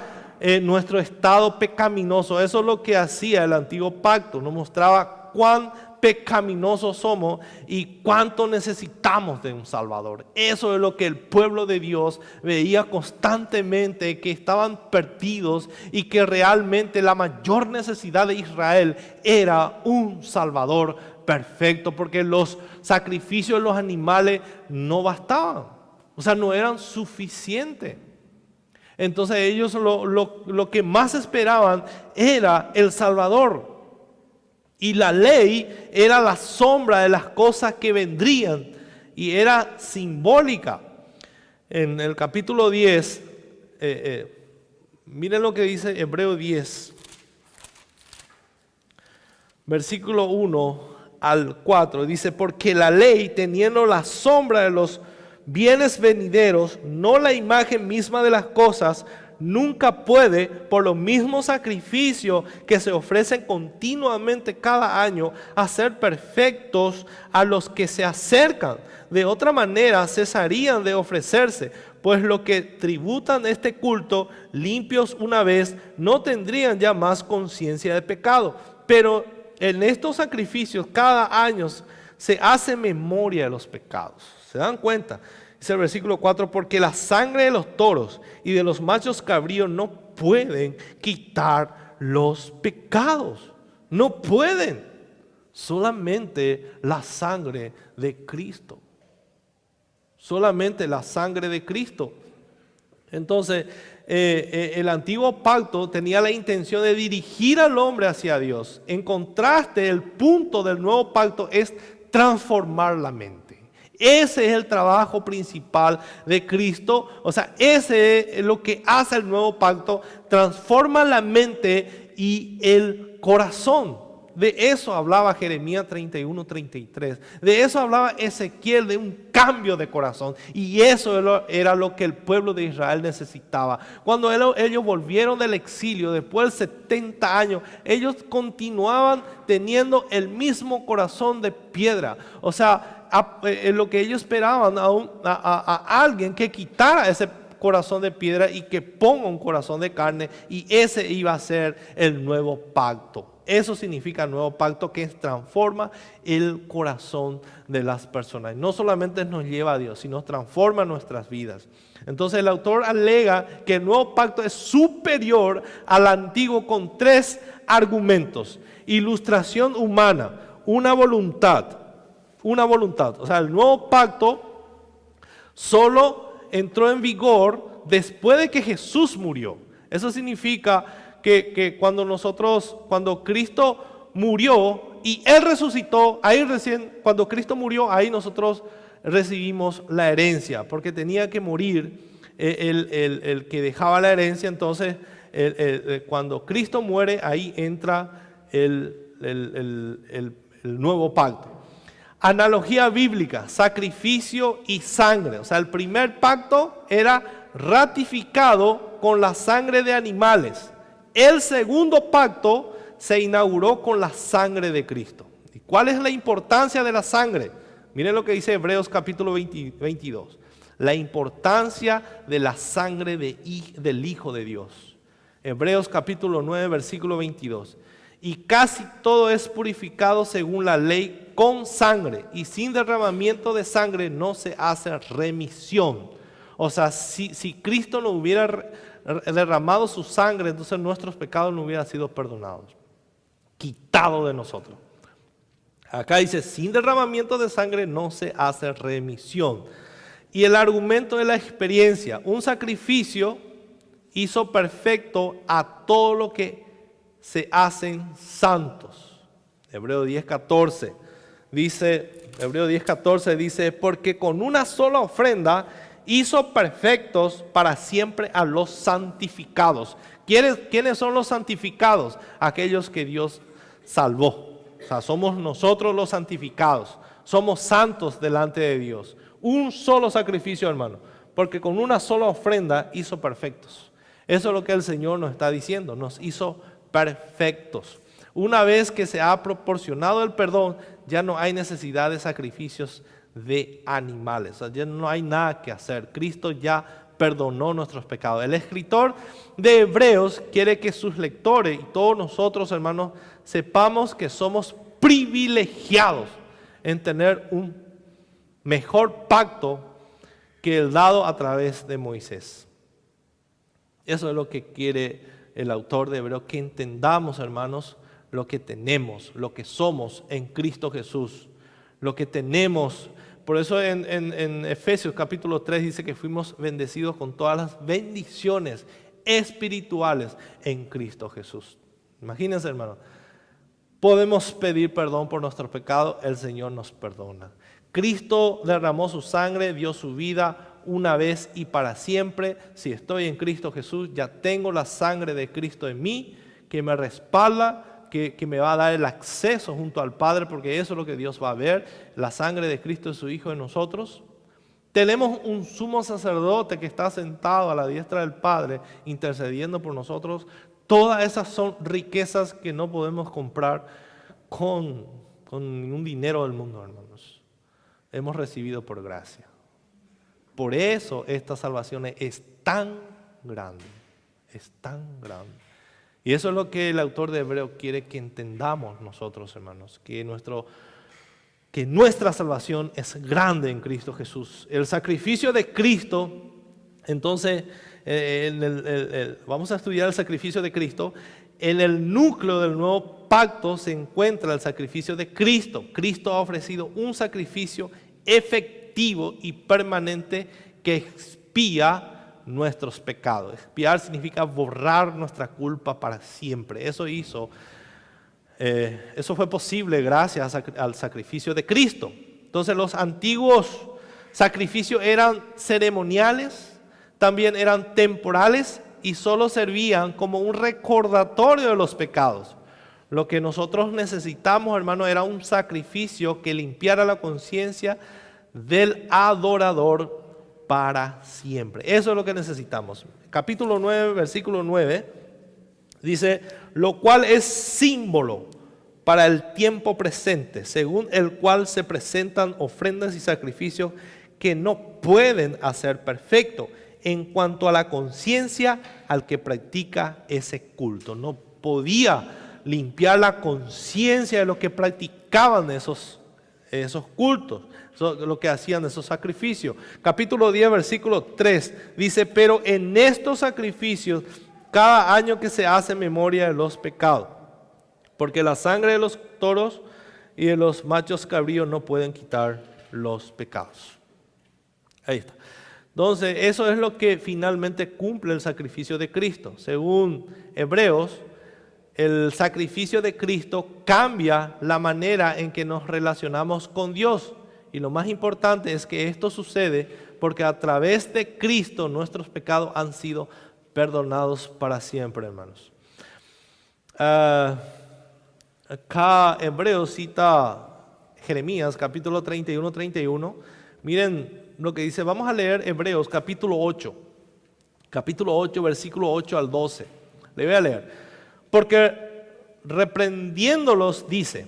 A: nuestro estado pecaminoso. Eso es lo que hacía el antiguo pacto. Nos mostraba cuán pecaminosos somos y cuánto necesitamos de un Salvador. Eso es lo que el pueblo de Dios veía constantemente, que estaban perdidos y que realmente la mayor necesidad de Israel era un Salvador perfecto, porque los sacrificios de los animales no bastaban, o sea, no eran suficientes. Entonces ellos lo que más esperaban era el Salvador. Y la ley era la sombra de las cosas que vendrían y era simbólica. En el capítulo 10, miren lo que dice Hebreos 10, versículo 1 al 4. Dice, porque la ley, teniendo la sombra de los bienes venideros, no la imagen misma de las cosas, nunca puede, por los mismos sacrificios que se ofrecen continuamente cada año, hacer perfectos a los que se acercan. De otra manera cesarían de ofrecerse, pues los que tributan este culto, limpios una vez, no tendrían ya más conciencia de pecado. Pero en estos sacrificios cada año se hace memoria de los pecados. ¿Se dan cuenta? Dice el versículo 4, porque la sangre de los toros y de los machos cabríos no pueden quitar los pecados. No pueden. Solamente la sangre de Cristo. Solamente la sangre de Cristo. Entonces, el antiguo pacto tenía la intención de dirigir al hombre hacia Dios. En contraste, el punto del nuevo pacto es transformar la mente. Ese es el trabajo principal de Cristo. O sea, ese es lo que hace el nuevo pacto. Transforma la mente y el corazón. De eso hablaba Jeremías 31, 33. De eso hablaba Ezequiel, de un cambio de corazón. Y eso era lo que el pueblo de Israel necesitaba. Cuando ellos volvieron del exilio, después de 70 años, ellos continuaban teniendo el mismo corazón de piedra. O sea, lo que ellos esperaban a alguien que quitara ese corazón de piedra y que ponga un corazón de carne, y ese iba a ser el nuevo pacto. Eso significa el nuevo pacto, que transforma el corazón de las personas. No solamente nos lleva a Dios, sino transforma nuestras vidas. Entonces el autor alega que el nuevo pacto es superior al antiguo con 3 argumentos: ilustración humana, una voluntad. O sea, el nuevo pacto solo entró en vigor después de que Jesús murió. Eso significa que cuando Cristo murió y Él resucitó, ahí recién, cuando Cristo murió, ahí nosotros recibimos la herencia, porque tenía que morir el que dejaba la herencia. Entonces, cuando Cristo muere, ahí entra el nuevo pacto. Analogía bíblica, sacrificio y sangre. O sea, el primer pacto era ratificado con la sangre de animales. El segundo pacto se inauguró con la sangre de Cristo. ¿Y cuál es la importancia de la sangre? Miren lo que dice Hebreos capítulo 22. La importancia de la sangre del Hijo de Dios. Hebreos capítulo 9, versículo 22. Y casi todo es purificado según la ley con sangre, y sin derramamiento de sangre no se hace remisión. O sea, si Cristo no hubiera derramado su sangre, entonces nuestros pecados no hubieran sido perdonados, quitados de nosotros. Acá dice, sin derramamiento de sangre no se hace remisión. Y el argumento de la experiencia: un sacrificio hizo perfecto a todo lo que se hacen santos. Hebreos 10:14 dice, porque con una sola ofrenda hizo perfectos para siempre a los santificados. ¿Quiénes son los santificados? Aquellos que Dios salvó. O sea, somos nosotros los santificados. Somos santos delante de Dios. Un solo sacrificio, hermano, porque con una sola ofrenda hizo perfectos. Eso es lo que el Señor nos está diciendo, nos hizo perfectos. Una vez que se ha proporcionado el perdón, ya no hay necesidad de sacrificios de animales. O sea, ya no hay nada que hacer. Cristo ya perdonó nuestros pecados. El escritor de Hebreos quiere que sus lectores y todos nosotros, hermanos, sepamos que somos privilegiados en tener un mejor pacto que el dado a través de Moisés. Eso es lo que quiere el autor de Hebreos, que entendamos, hermanos, lo que tenemos, lo que somos en Cristo Jesús, lo que tenemos. Por eso en Efesios capítulo 3 dice que fuimos bendecidos con todas las bendiciones espirituales en Cristo Jesús. Imagínense, hermanos, podemos pedir perdón por nuestros pecados, el Señor nos perdona. Cristo derramó su sangre, dio su vida una vez y para siempre. Si estoy en Cristo Jesús, ya tengo la sangre de Cristo en mí, que me respalda, que me va a dar el acceso junto al Padre, porque eso es lo que Dios va a ver, la sangre de Cristo y su Hijo en nosotros. Tenemos un sumo sacerdote que está sentado a la diestra del Padre, intercediendo por nosotros. Todas esas son riquezas que no podemos comprar con ningún dinero del mundo, hermanos. Hemos recibido por gracia. Por eso esta salvación es tan grande, es tan grande. Y eso es lo que el autor de Hebreos quiere que entendamos nosotros, hermanos, que nuestra salvación es grande en Cristo Jesús. El sacrificio de Cristo, entonces, vamos a estudiar el sacrificio de Cristo. En el núcleo del nuevo pacto se encuentra el sacrificio de Cristo. Cristo ha ofrecido un sacrificio efectivo y permanente que expía nuestros pecados. Expiar significa borrar nuestra culpa para siempre. Eso fue posible gracias al sacrificio de Cristo. Entonces los antiguos sacrificios eran ceremoniales, también eran temporales y solo servían como un recordatorio de los pecados. Lo que nosotros necesitamos, hermano, era un sacrificio que limpiara la conciencia del adorador para siempre. Eso es lo que necesitamos. Capítulo 9, versículo 9, dice, lo cual es símbolo para el tiempo presente, según el cual se presentan ofrendas y sacrificios que no pueden hacer perfecto en cuanto a la conciencia al que practica ese culto. No podía limpiar la conciencia de lo que practicaban esos cultos, lo que hacían esos sacrificios. Capítulo 10, versículo 3 dice, pero en estos sacrificios cada año que se hace memoria de los pecados, porque la sangre de los toros y de los machos cabríos no pueden quitar los pecados. Ahí está. Entonces, eso es lo que finalmente cumple el sacrificio de Cristo. Según Hebreos, el sacrificio de Cristo cambia la manera en que nos relacionamos con Dios. Y lo más importante es que esto sucede porque a través de Cristo nuestros pecados han sido perdonados para siempre, hermanos. Acá Hebreos cita Jeremías capítulo 31. Miren lo que dice. Vamos a leer Hebreos capítulo 8. Capítulo 8, versículo 8 al 12. Le voy a leer. Porque reprendiéndolos dice,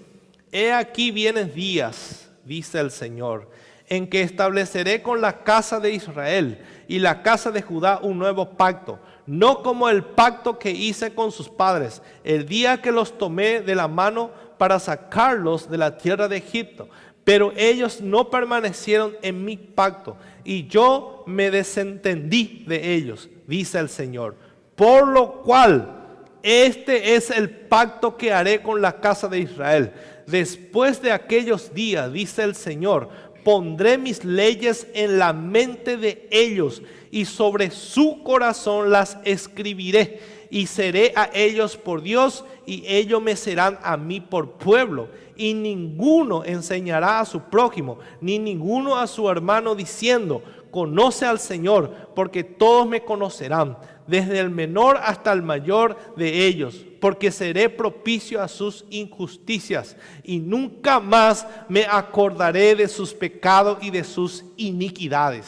A: he aquí vienen días, dice el Señor, en que estableceré con la casa de Israel y la casa de Judá un nuevo pacto, no como el pacto que hice con sus padres, el día que los tomé de la mano para sacarlos de la tierra de Egipto. Pero ellos no permanecieron en mi pacto y yo me desentendí de ellos, dice el Señor. Por lo cual, este es el pacto que haré con la casa de Israel. Después de aquellos días, dice el Señor, pondré mis leyes en la mente de ellos y sobre su corazón las escribiré. Y seré a ellos por Dios y ellos me serán a mí por pueblo. Y ninguno enseñará a su prójimo, ni ninguno a su hermano diciendo, conoce al Señor, porque todos me conocerán, desde el menor hasta el mayor de ellos, porque seré propicio a sus injusticias y nunca más me acordaré de sus pecados y de sus iniquidades.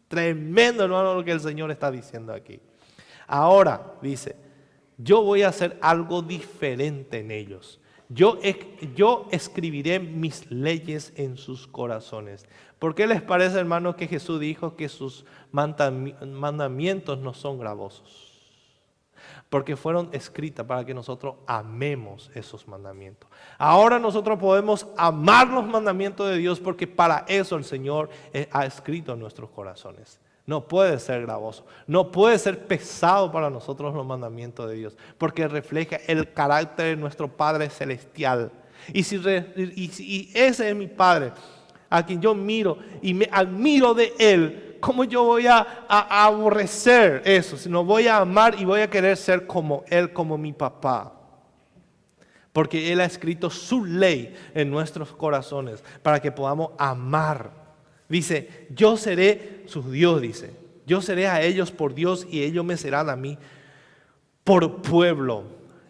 A: Tremendo, hermano, lo que el Señor está diciendo aquí. Ahora dice, yo voy a hacer algo diferente en ellos. Yo escribiré mis leyes en sus corazones. ¿Por qué les parece, hermano, que Jesús dijo que sus mandamientos no son gravosos? porque fueron escritas para que nosotros amemos esos mandamientos. Ahora nosotros podemos amar los mandamientos de Dios porque para eso el Señor ha escrito en nuestros corazones. No puede ser gravoso, no puede ser pesado para nosotros los mandamientos de Dios, porque refleja el carácter de nuestro Padre Celestial. Y ese es mi Padre, a quien yo miro y me admiro de Él, ¿cómo yo voy a aborrecer eso? Si no, voy a amar y voy a querer ser como Él, como mi papá. Porque Él ha escrito su ley en nuestros corazones para que podamos amar. Dice, yo seré su Dios, dice. Yo seré a ellos por Dios y ellos me serán a mí por pueblo.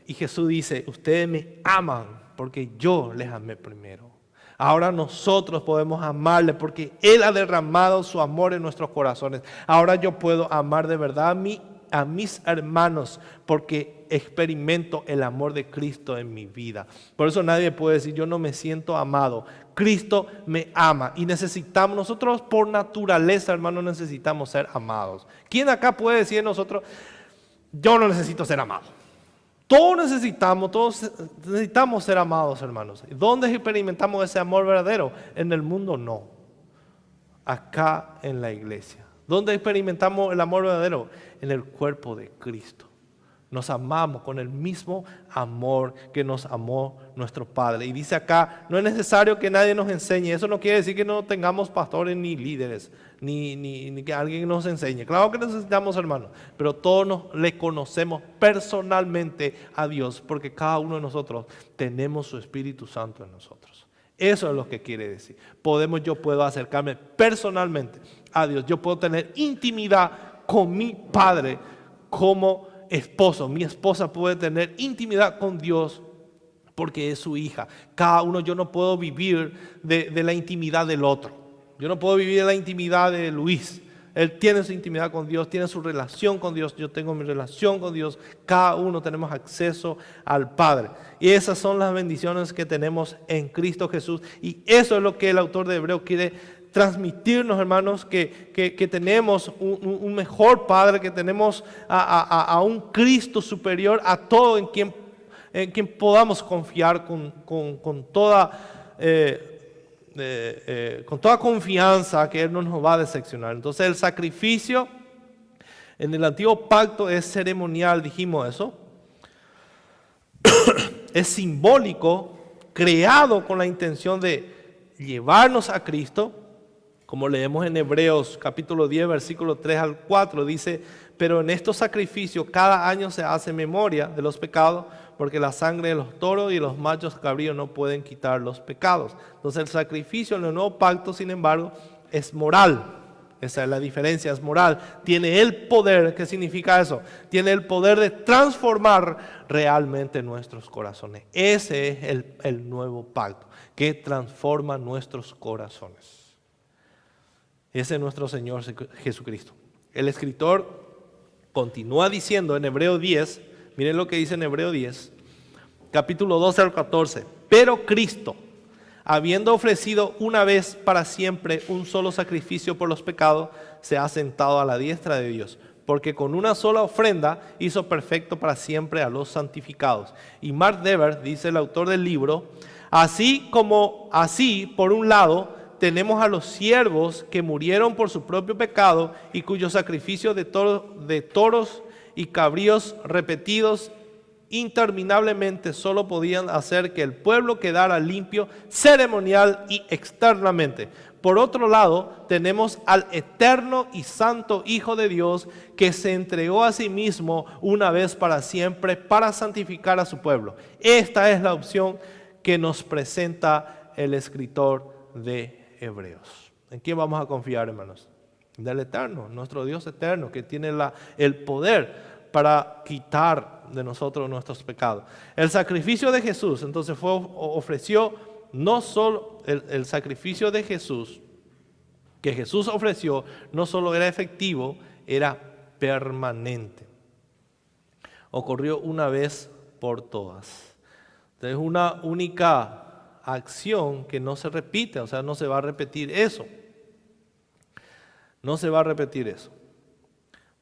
A: Y Jesús dice, ustedes me aman porque yo les amé primero. Ahora nosotros podemos amarle porque Él ha derramado su amor en nuestros corazones. Ahora yo puedo amar de verdad a mis hermanos porque experimento el amor de Cristo en mi vida. Por eso nadie puede decir yo no me siento amado. Cristo me ama y necesitamos, nosotros por naturaleza, hermanos, necesitamos ser amados. ¿Quién acá puede decir de nosotros, yo no necesito ser amado? Todos necesitamos ser amados, hermanos. ¿Dónde experimentamos ese amor verdadero? En el mundo no. Acá en la iglesia. ¿Dónde experimentamos el amor verdadero? En el cuerpo de Cristo. Nos amamos con el mismo amor que nos amó nuestro Padre. Y dice acá, no es necesario que nadie nos enseñe. Eso no quiere decir que no tengamos pastores ni líderes, ni que alguien nos enseñe. Claro que necesitamos, hermanos, pero todos le conocemos personalmente a Dios, porque cada uno de nosotros tenemos su Espíritu Santo en nosotros. Eso es lo que quiere decir. Yo puedo acercarme personalmente a Dios. Yo puedo tener intimidad con mi Padre como esposo. Mi esposa puede tener intimidad con Dios porque es su hija. Cada uno, yo no puedo vivir de la intimidad del otro. Yo no puedo vivir de la intimidad de Luis. Él tiene su intimidad con Dios, tiene su relación con Dios, yo tengo mi relación con Dios. Cada uno tenemos acceso al Padre. Y esas son las bendiciones que tenemos en Cristo Jesús. Y eso es lo que el autor de Hebreos quiere transmitirnos, hermanos, que tenemos un mejor Padre, que tenemos a un Cristo superior a todo, en quien podamos confiar con toda confianza que Él no nos va a decepcionar. Entonces el sacrificio en el antiguo pacto es ceremonial, dijimos eso. Es simbólico, creado con la intención de llevarnos a Cristo. Como leemos en Hebreos capítulo 10, versículo 3 al 4, dice, pero en estos sacrificios cada año se hace memoria de los pecados, porque la sangre de los toros y los machos cabríos no pueden quitar los pecados. Entonces el sacrificio en el nuevo pacto, sin embargo, es moral. Esa es la diferencia, es moral. Tiene el poder, ¿qué significa eso? Tiene el poder de transformar realmente nuestros corazones. Ese es el nuevo pacto, que transforma nuestros corazones. Ese es nuestro Señor Jesucristo. El escritor continúa diciendo en Hebreo 10, miren lo que dice en Hebreo 10, capítulo 12 al 14. Pero Cristo, habiendo ofrecido una vez para siempre un solo sacrificio por los pecados, se ha sentado a la diestra de Dios, porque con una sola ofrenda hizo perfecto para siempre a los santificados. Y Mark Dever, dice el autor del libro, así por un lado, tenemos a los siervos que murieron por su propio pecado y cuyos sacrificios de toros y cabríos repetidos interminablemente solo podían hacer que el pueblo quedara limpio ceremonial y externamente. Por otro lado, tenemos al eterno y santo Hijo de Dios que se entregó a sí mismo una vez para siempre para santificar a su pueblo. Esta es la opción que nos presenta el escritor de Hebreos. ¿En quién vamos a confiar, hermanos? Del eterno, nuestro Dios eterno, que tiene el poder para quitar de nosotros nuestros pecados. El sacrificio de Jesús, entonces ofreció no solo el sacrificio de Jesús, que Jesús ofreció, no solo era efectivo, era permanente. Ocurrió una vez por todas. Entonces una única acción que no se repite, o sea, no se va a repetir eso. No se va a repetir eso.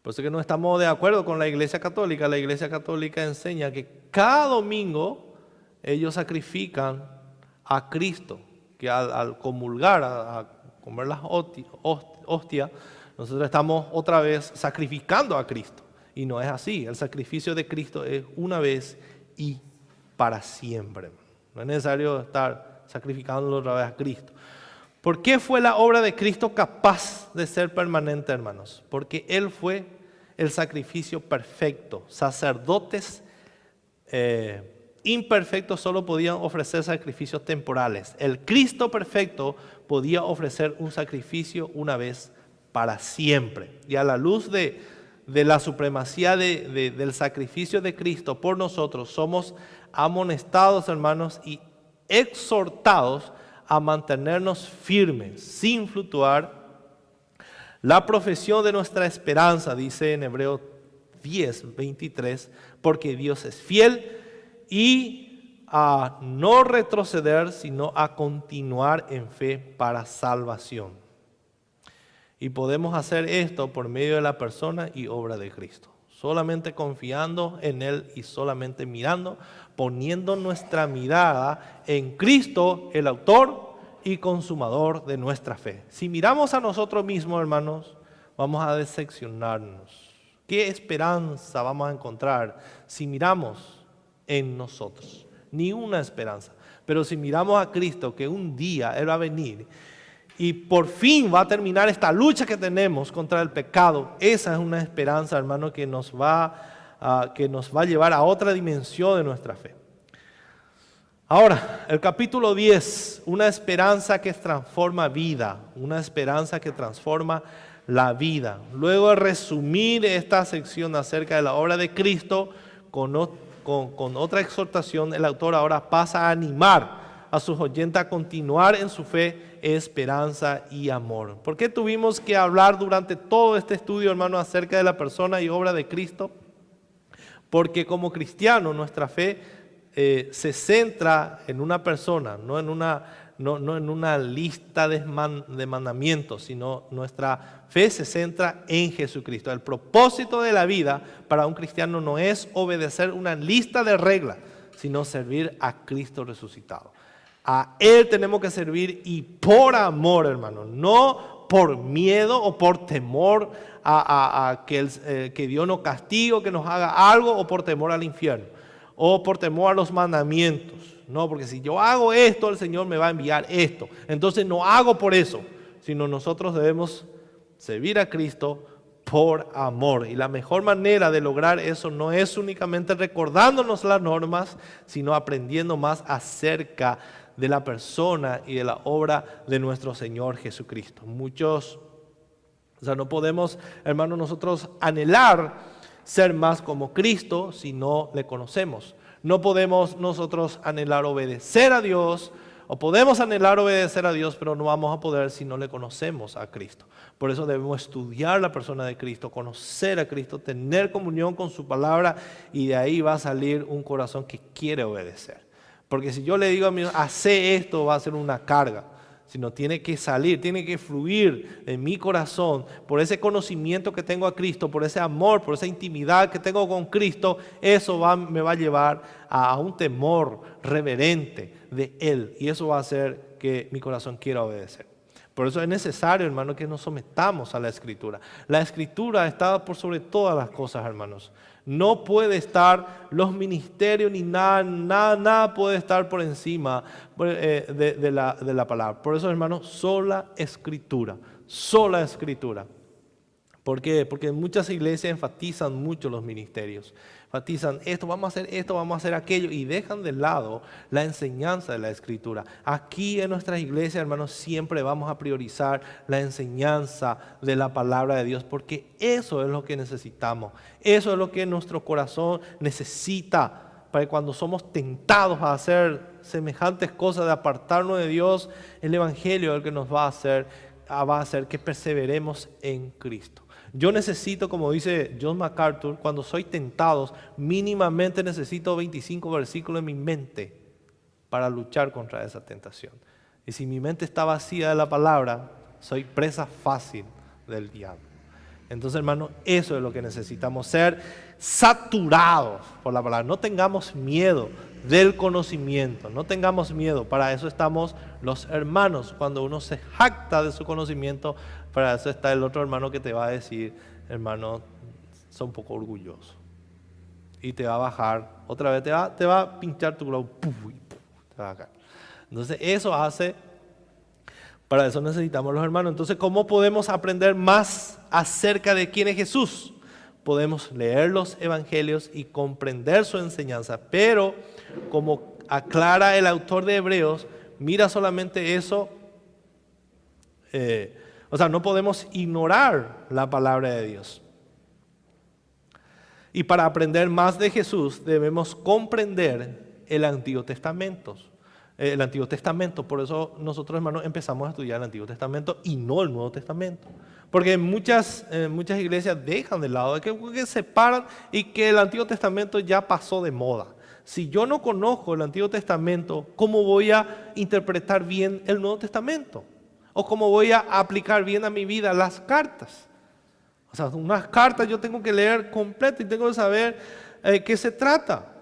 A: Por eso que no estamos de acuerdo con la Iglesia Católica. La Iglesia Católica enseña que cada domingo ellos sacrifican a Cristo, que al comulgar, a comer las hostias, nosotros estamos otra vez sacrificando a Cristo. Y no es así. El sacrificio de Cristo es una vez y para siempre. No es necesario estar sacrificándolo otra vez a Cristo. ¿Por qué fue la obra de Cristo capaz de ser permanente, hermanos? Porque Él fue el sacrificio perfecto. Sacerdotes imperfectos solo podían ofrecer sacrificios temporales. El Cristo perfecto podía ofrecer un sacrificio una vez para siempre. Y a la luz de la supremacía del sacrificio de Cristo por nosotros, somos amonestados, hermanos, y exhortados a mantenernos firmes, sin fluctuar. La profesión de nuestra esperanza, dice en Hebreos 10:23, porque Dios es fiel y a no retroceder, sino a continuar en fe para salvación. Y podemos hacer esto por medio de la persona y obra de Cristo. Solamente confiando en Él y solamente mirando, poniendo nuestra mirada en Cristo, el autor y consumador de nuestra fe. Si miramos a nosotros mismos, hermanos, vamos a decepcionarnos. ¿Qué esperanza vamos a encontrar si miramos en nosotros? Ni una esperanza. Pero si miramos a Cristo, que un día Él va a venir y por fin va a terminar esta lucha que tenemos contra el pecado, esa es una esperanza, hermano, que nos va a llevar a otra dimensión de nuestra fe. Ahora, el capítulo 10, una esperanza que transforma vida, una esperanza que transforma la vida. Luego de resumir esta sección acerca de la obra de Cristo, con otra exhortación, el autor ahora pasa a animar a sus oyentes a continuar en su fe, esperanza y amor. ¿Por qué tuvimos que hablar durante todo este estudio, hermano, acerca de la persona y obra de Cristo? Porque como cristianos nuestra fe se centra en una persona, no en una lista de mandamientos, sino nuestra fe se centra en Jesucristo. El propósito de la vida para un cristiano no es obedecer una lista de reglas, sino servir a Cristo resucitado. A Él tenemos que servir y por amor, hermano, no por miedo o por temor a que Dios nos castigue o que nos haga algo, o por temor al infierno, o por temor a los mandamientos. No, porque si yo hago esto, el Señor me va a enviar esto. Entonces no hago por eso, sino nosotros debemos servir a Cristo por amor. Y la mejor manera de lograr eso no es únicamente recordándonos las normas, sino aprendiendo más acerca de la persona y de la obra de nuestro Señor Jesucristo. No podemos, hermanos, nosotros anhelar ser más como Cristo si no le conocemos. No podemos nosotros anhelar obedecer a Dios, o podemos anhelar obedecer a Dios, pero no vamos a poder si no le conocemos a Cristo. Por eso debemos estudiar la persona de Cristo, conocer a Cristo, tener comunión con su palabra, y de ahí va a salir un corazón que quiere obedecer. Porque si yo le digo a mi hijo, hace esto, va a ser una carga. Sino tiene que salir, tiene que fluir en mi corazón por ese conocimiento que tengo a Cristo, por ese amor, por esa intimidad que tengo con Cristo. Eso me va a llevar a un temor reverente de Él, y eso va a hacer que mi corazón quiera obedecer. Por eso es necesario, hermano, que nos sometamos a la Escritura. La Escritura está por sobre todas las cosas, hermanos. No puede estar los ministerios ni nada puede estar por encima de la palabra. Por eso, hermanos, sola Escritura. ¿Por qué? Porque en muchas iglesias enfatizan mucho los ministerios. Enfatizan esto, vamos a hacer aquello, y dejan de lado la enseñanza de la Escritura. Aquí en nuestras iglesias, hermanos, siempre vamos a priorizar la enseñanza de la palabra de Dios, porque eso es lo que necesitamos. Eso es lo que nuestro corazón necesita, para que cuando somos tentados a hacer semejantes cosas, de apartarnos de Dios, el Evangelio es el que nos va a hacer que perseveremos en Cristo. Yo necesito, como dice John MacArthur, cuando soy tentado, mínimamente necesito 25 versículos en mi mente para luchar contra esa tentación. Y si mi mente está vacía de la palabra, soy presa fácil del diablo. Entonces, hermano, eso es lo que necesitamos, ser saturados por la palabra. No tengamos miedo del conocimiento, no tengamos miedo. Para eso estamos los hermanos. Cuando uno se jacta de su conocimiento, para eso está el otro hermano que te va a decir, hermano, sos un poco orgulloso. Y te va a bajar, otra vez te va a pinchar tu globo, te va a caer. Entonces, eso hace... Para eso necesitamos los hermanos. Entonces, ¿cómo podemos aprender más acerca de quién es Jesús? Podemos leer los evangelios y comprender su enseñanza, pero como aclara el autor de Hebreos, mira solamente eso, no podemos ignorar la palabra de Dios. Y para aprender más de Jesús debemos comprender el Antiguo Testamento. Por eso nosotros, hermanos, empezamos a estudiar el Antiguo Testamento y no el Nuevo Testamento. Porque muchas iglesias dejan de lado, que separan y que el Antiguo Testamento ya pasó de moda. Si yo no conozco el Antiguo Testamento, ¿cómo voy a interpretar bien el Nuevo Testamento? ¿O cómo voy a aplicar bien a mi vida las cartas? O sea, unas cartas yo tengo que leer completo y tengo que saber qué se trata.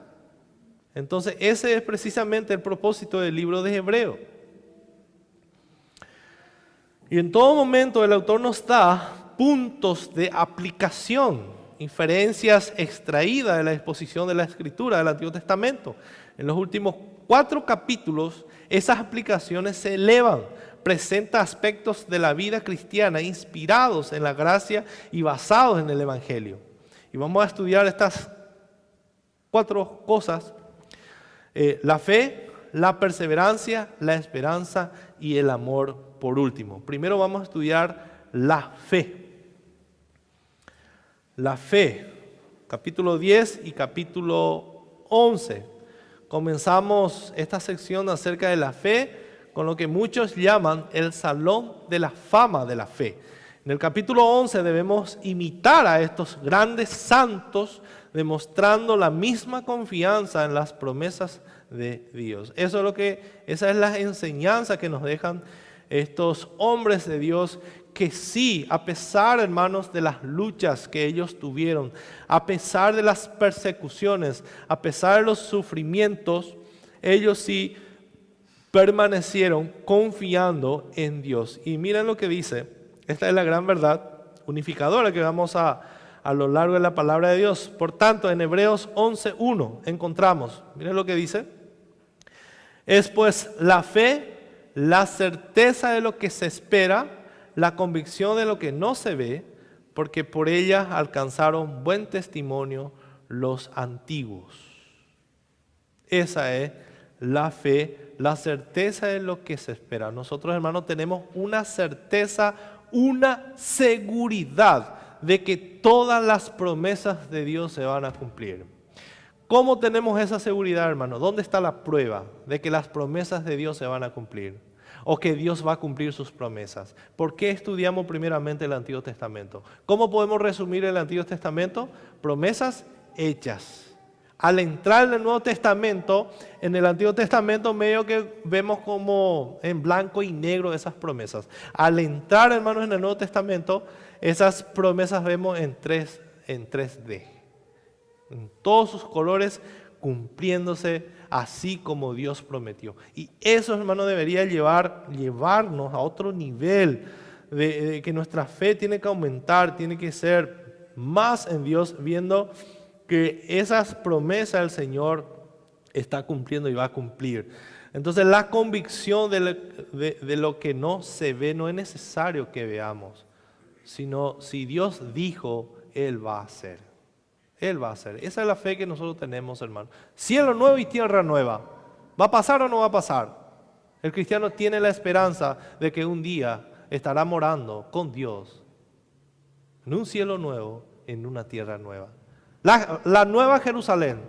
A: Entonces, ese es precisamente el propósito del libro de Hebreos. Y en todo momento el autor nos da puntos de aplicación, inferencias extraídas de la exposición de la Escritura del Antiguo Testamento. En los últimos 4 capítulos, esas aplicaciones se elevan, presenta aspectos de la vida cristiana inspirados en la gracia y basados en el Evangelio. Y vamos a estudiar estas 4 cosas. La fe, la perseverancia, la esperanza y el amor por último. Primero vamos a estudiar la fe. La fe, capítulo 10 y capítulo 11. Comenzamos esta sección acerca de la fe con lo que muchos llaman el salón de la fama de la fe. En el capítulo 11 debemos imitar a estos grandes santos demostrando la misma confianza en las promesas de Dios. Esa es la enseñanza que nos dejan estos hombres de Dios que sí, a pesar, hermanos, de las luchas que ellos tuvieron, a pesar de las persecuciones, a pesar de los sufrimientos, ellos sí permanecieron confiando en Dios. Y miren lo que dice, esta es la gran verdad unificadora que vamos a lo largo de la palabra de Dios. Por tanto, en Hebreos 11:1 encontramos, miren lo que dice, es pues la fe, la certeza de lo que se espera, la convicción de lo que no se ve, porque por ella alcanzaron buen testimonio los antiguos. Esa es la fe, la certeza de lo que se espera. Nosotros, hermanos, tenemos una certeza, una seguridad de que todas las promesas de Dios se van a cumplir. ¿Cómo tenemos esa seguridad, hermano? ¿Dónde está la prueba de que las promesas de Dios se van a cumplir? O que Dios va a cumplir sus promesas. ¿Por qué estudiamos primeramente el Antiguo Testamento? ¿Cómo podemos resumir el Antiguo Testamento? Promesas hechas. Al entrar en el Nuevo Testamento, en el Antiguo Testamento medio que vemos como en blanco y negro esas promesas. Al entrar, hermanos, en el Nuevo Testamento, esas promesas vemos en 3D. En todos sus colores cumpliéndose así como Dios prometió. Y eso, hermano, debería llevarnos a otro nivel de que nuestra fe tiene que aumentar, tiene que ser más en Dios, viendo que esas promesas el Señor está cumpliendo y va a cumplir. Entonces la convicción de lo que no se ve no es necesario que veamos, sino si Dios dijo, Él va a hacer. Él va a hacer. Esa es la fe que nosotros tenemos, hermano. Cielo nuevo y tierra nueva. ¿Va a pasar o no va a pasar? El cristiano tiene la esperanza de que un día estará morando con Dios en un cielo nuevo, en una tierra nueva. La nueva Jerusalén,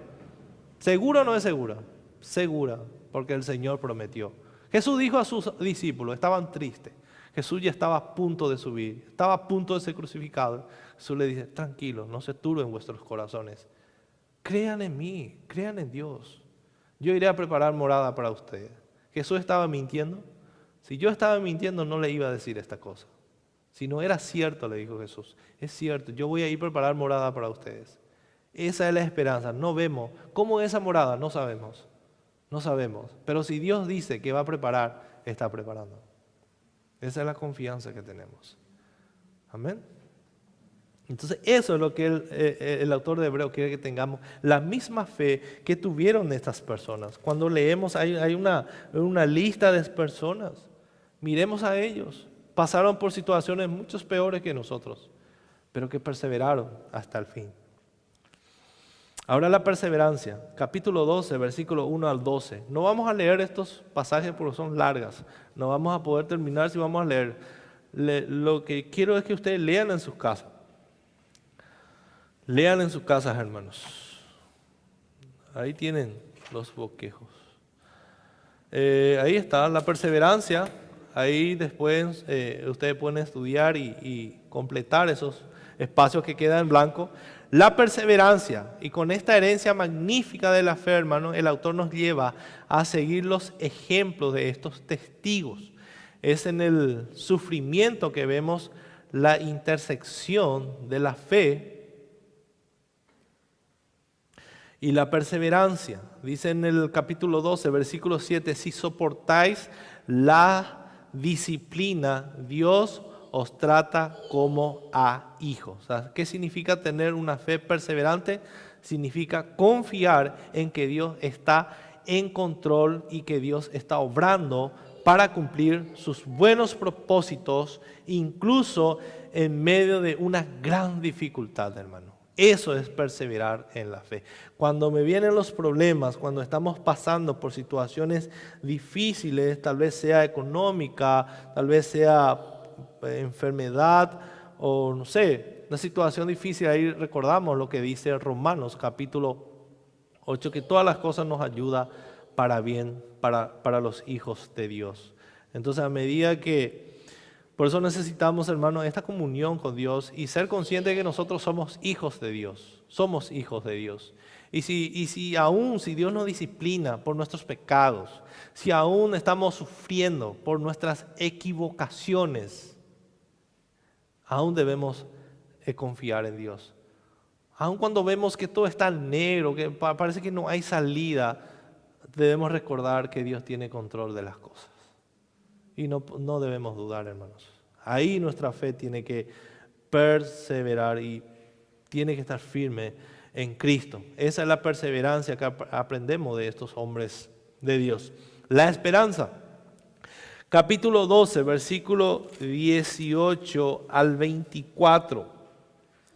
A: ¿segura o no es segura? Segura, porque el Señor prometió. Jesús dijo a sus discípulos, estaban tristes. Jesús ya estaba a punto de subir, estaba a punto de ser crucificado. Jesús le dice, tranquilos, no se turben vuestros corazones. Crean en mí, crean en Dios. Yo iré a preparar morada para ustedes. ¿Jesús estaba mintiendo? Si yo estaba mintiendo, no le iba a decir esta cosa. Si no era cierto, le dijo Jesús, es cierto, yo voy a ir a preparar morada para ustedes. Esa es la esperanza, no vemos. ¿Cómo es esa morada? No sabemos, no sabemos. Pero si Dios dice que va a preparar, está preparando. Esa es la confianza que tenemos. Amén. Entonces eso es lo que el autor de Hebreos quiere que tengamos, la misma fe que tuvieron estas personas. Cuando leemos hay una lista de personas, miremos a ellos, pasaron por situaciones mucho peores que nosotros, pero que perseveraron hasta el fin. Ahora la perseverancia, capítulo 12, versículo 1 al 12. No vamos a leer estos pasajes porque son largas, no vamos a poder terminar si vamos a leer. Lo que quiero es que ustedes lean en sus casas. Lean en sus casas, hermanos. Ahí tienen los bosquejos. Ahí está la perseverancia. Ahí después ustedes pueden estudiar y completar esos espacios que quedan en blanco. La perseverancia. Y con esta herencia magnífica de la fe, hermanos, el autor nos lleva a seguir los ejemplos de estos testigos. Es en el sufrimiento que vemos la intersección de la fe y la perseverancia. Dice en el capítulo 12, versículo 7, si soportáis la disciplina, Dios os trata como a hijos. O sea, ¿qué significa tener una fe perseverante? Significa confiar en que Dios está en control y que Dios está obrando para cumplir sus buenos propósitos, incluso en medio de una gran dificultad, hermano. Eso es perseverar en la fe. Cuando me vienen los problemas, cuando estamos pasando por situaciones difíciles, tal vez sea económica, tal vez sea enfermedad o no sé, una situación difícil, ahí recordamos lo que dice Romanos capítulo 8, que todas las cosas nos ayudan para bien, para los hijos de Dios. Entonces a medida que por eso necesitamos, hermanos, esta comunión con Dios y ser conscientes de que nosotros somos hijos de Dios. Somos hijos de Dios. Y si aún Dios nos disciplina por nuestros pecados, si aún estamos sufriendo por nuestras equivocaciones, aún debemos confiar en Dios. Aún cuando vemos que todo está negro, que parece que no hay salida, debemos recordar que Dios tiene control de las cosas. Y no debemos dudar, hermanos. Ahí nuestra fe tiene que perseverar y tiene que estar firme en Cristo. Esa es la perseverancia que aprendemos de estos hombres de Dios. La esperanza. Capítulo 12, versículo 18 al 24.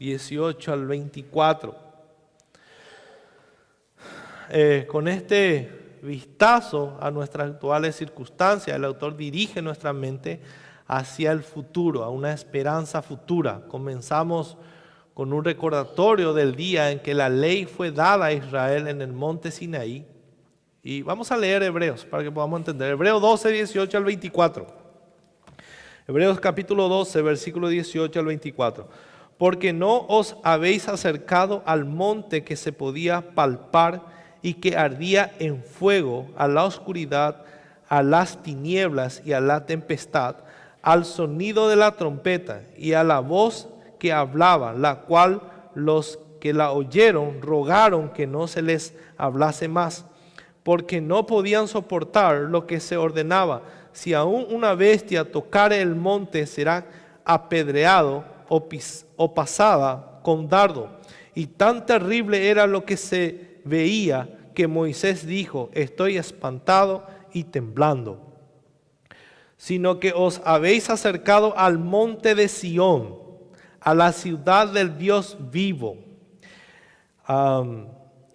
A: 18 al 24. Con este vistazo a nuestras actuales circunstancias, el autor dirige nuestra mente hacia el futuro, a una esperanza futura. Comenzamos con un recordatorio del día en que la ley fue dada a Israel en el monte Sinaí. Y vamos a leer Hebreos para que podamos entender. Hebreos 12, 18 al 24. Hebreos capítulo 12, versículo 18 al 24. Porque no os habéis acercado al monte que se podía palpar y que ardía en fuego, a la oscuridad, a las tinieblas y a la tempestad, al sonido de la trompeta y a la voz que hablaba, la cual los que la oyeron rogaron que no se les hablase más, porque no podían soportar lo que se ordenaba. Si aún una bestia tocare el monte, será apedreado o pasada con dardo. Y tan terrible era lo que se veía que Moisés dijo: estoy espantado y temblando. Sino que os habéis acercado al monte de Sión, a la ciudad del Dios vivo,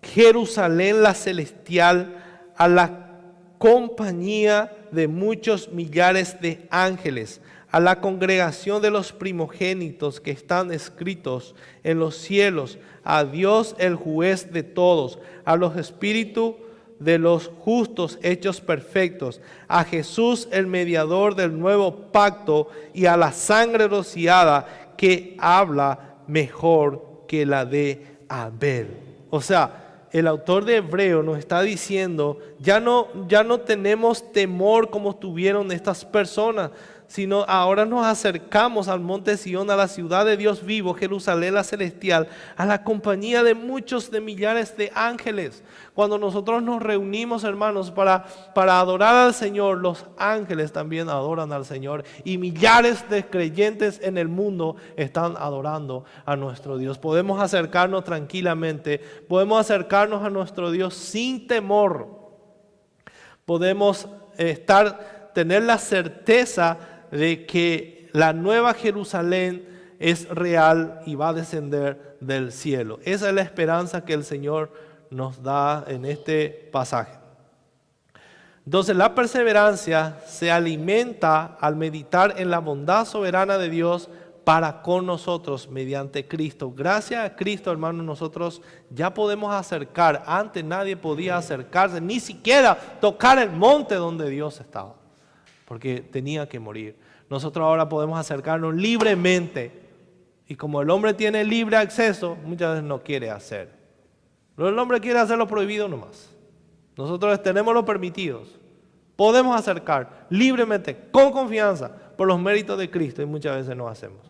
A: Jerusalén la celestial, a la compañía de muchos millares de ángeles, a la congregación de los primogénitos que están escritos en los cielos, a Dios el juez de todos, a los espíritus de los justos hechos perfectos, a Jesús el mediador del nuevo pacto y a la sangre rociada que habla mejor que la de Abel. O sea, el autor de Hebreos nos está diciendo, ya no tenemos temor como tuvieron estas personas, sino ahora nos acercamos al monte Sión, a la ciudad de Dios vivo, Jerusalén la celestial, a la compañía de muchos de millares de ángeles. Cuando nosotros nos reunimos, hermanos, para adorar al Señor, los ángeles también adoran al Señor y millares de creyentes en el mundo están adorando a nuestro Dios. Podemos acercarnos tranquilamente, podemos acercarnos a nuestro Dios sin temor. Podemos tener la certeza de que la nueva Jerusalén es real y va a descender del cielo. Esa es la esperanza que el Señor nos da en este pasaje. Entonces la perseverancia se alimenta al meditar en la bondad soberana de Dios para con nosotros mediante Cristo. Gracias a Cristo, hermanos, nosotros ya podemos acercar. Antes nadie podía acercarse, ni siquiera tocar el monte donde Dios estaba, porque tenía que morir. Nosotros ahora podemos acercarnos libremente, y como el hombre tiene libre acceso, muchas veces no quiere hacer. Pero el hombre quiere hacer lo prohibido nomás. Nosotros tenemos lo permitidos. Podemos acercar libremente, con confianza, por los méritos de Cristo, y muchas veces no hacemos.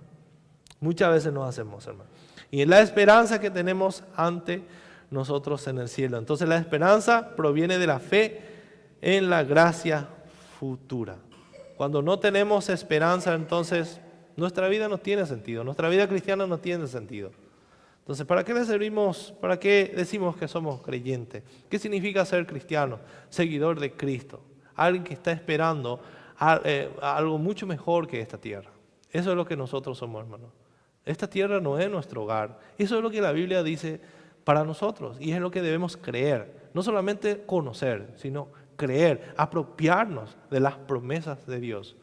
A: Muchas veces no hacemos, hermano. Y es la esperanza que tenemos ante nosotros en el cielo. Entonces la esperanza proviene de la fe en la gracia futura. Cuando no tenemos esperanza, entonces nuestra vida no tiene sentido. Nuestra vida cristiana no tiene sentido. Entonces, ¿para qué le servimos? ¿Para qué decimos que somos creyentes? ¿Qué significa ser cristiano? Seguidor de Cristo. Alguien que está esperando algo mucho mejor que esta tierra. Eso es lo que nosotros somos, hermanos. Esta tierra no es nuestro hogar. Eso es lo que la Biblia dice para nosotros. Y es lo que debemos creer. No solamente conocer, sino creer, apropiarnos de las promesas de Dios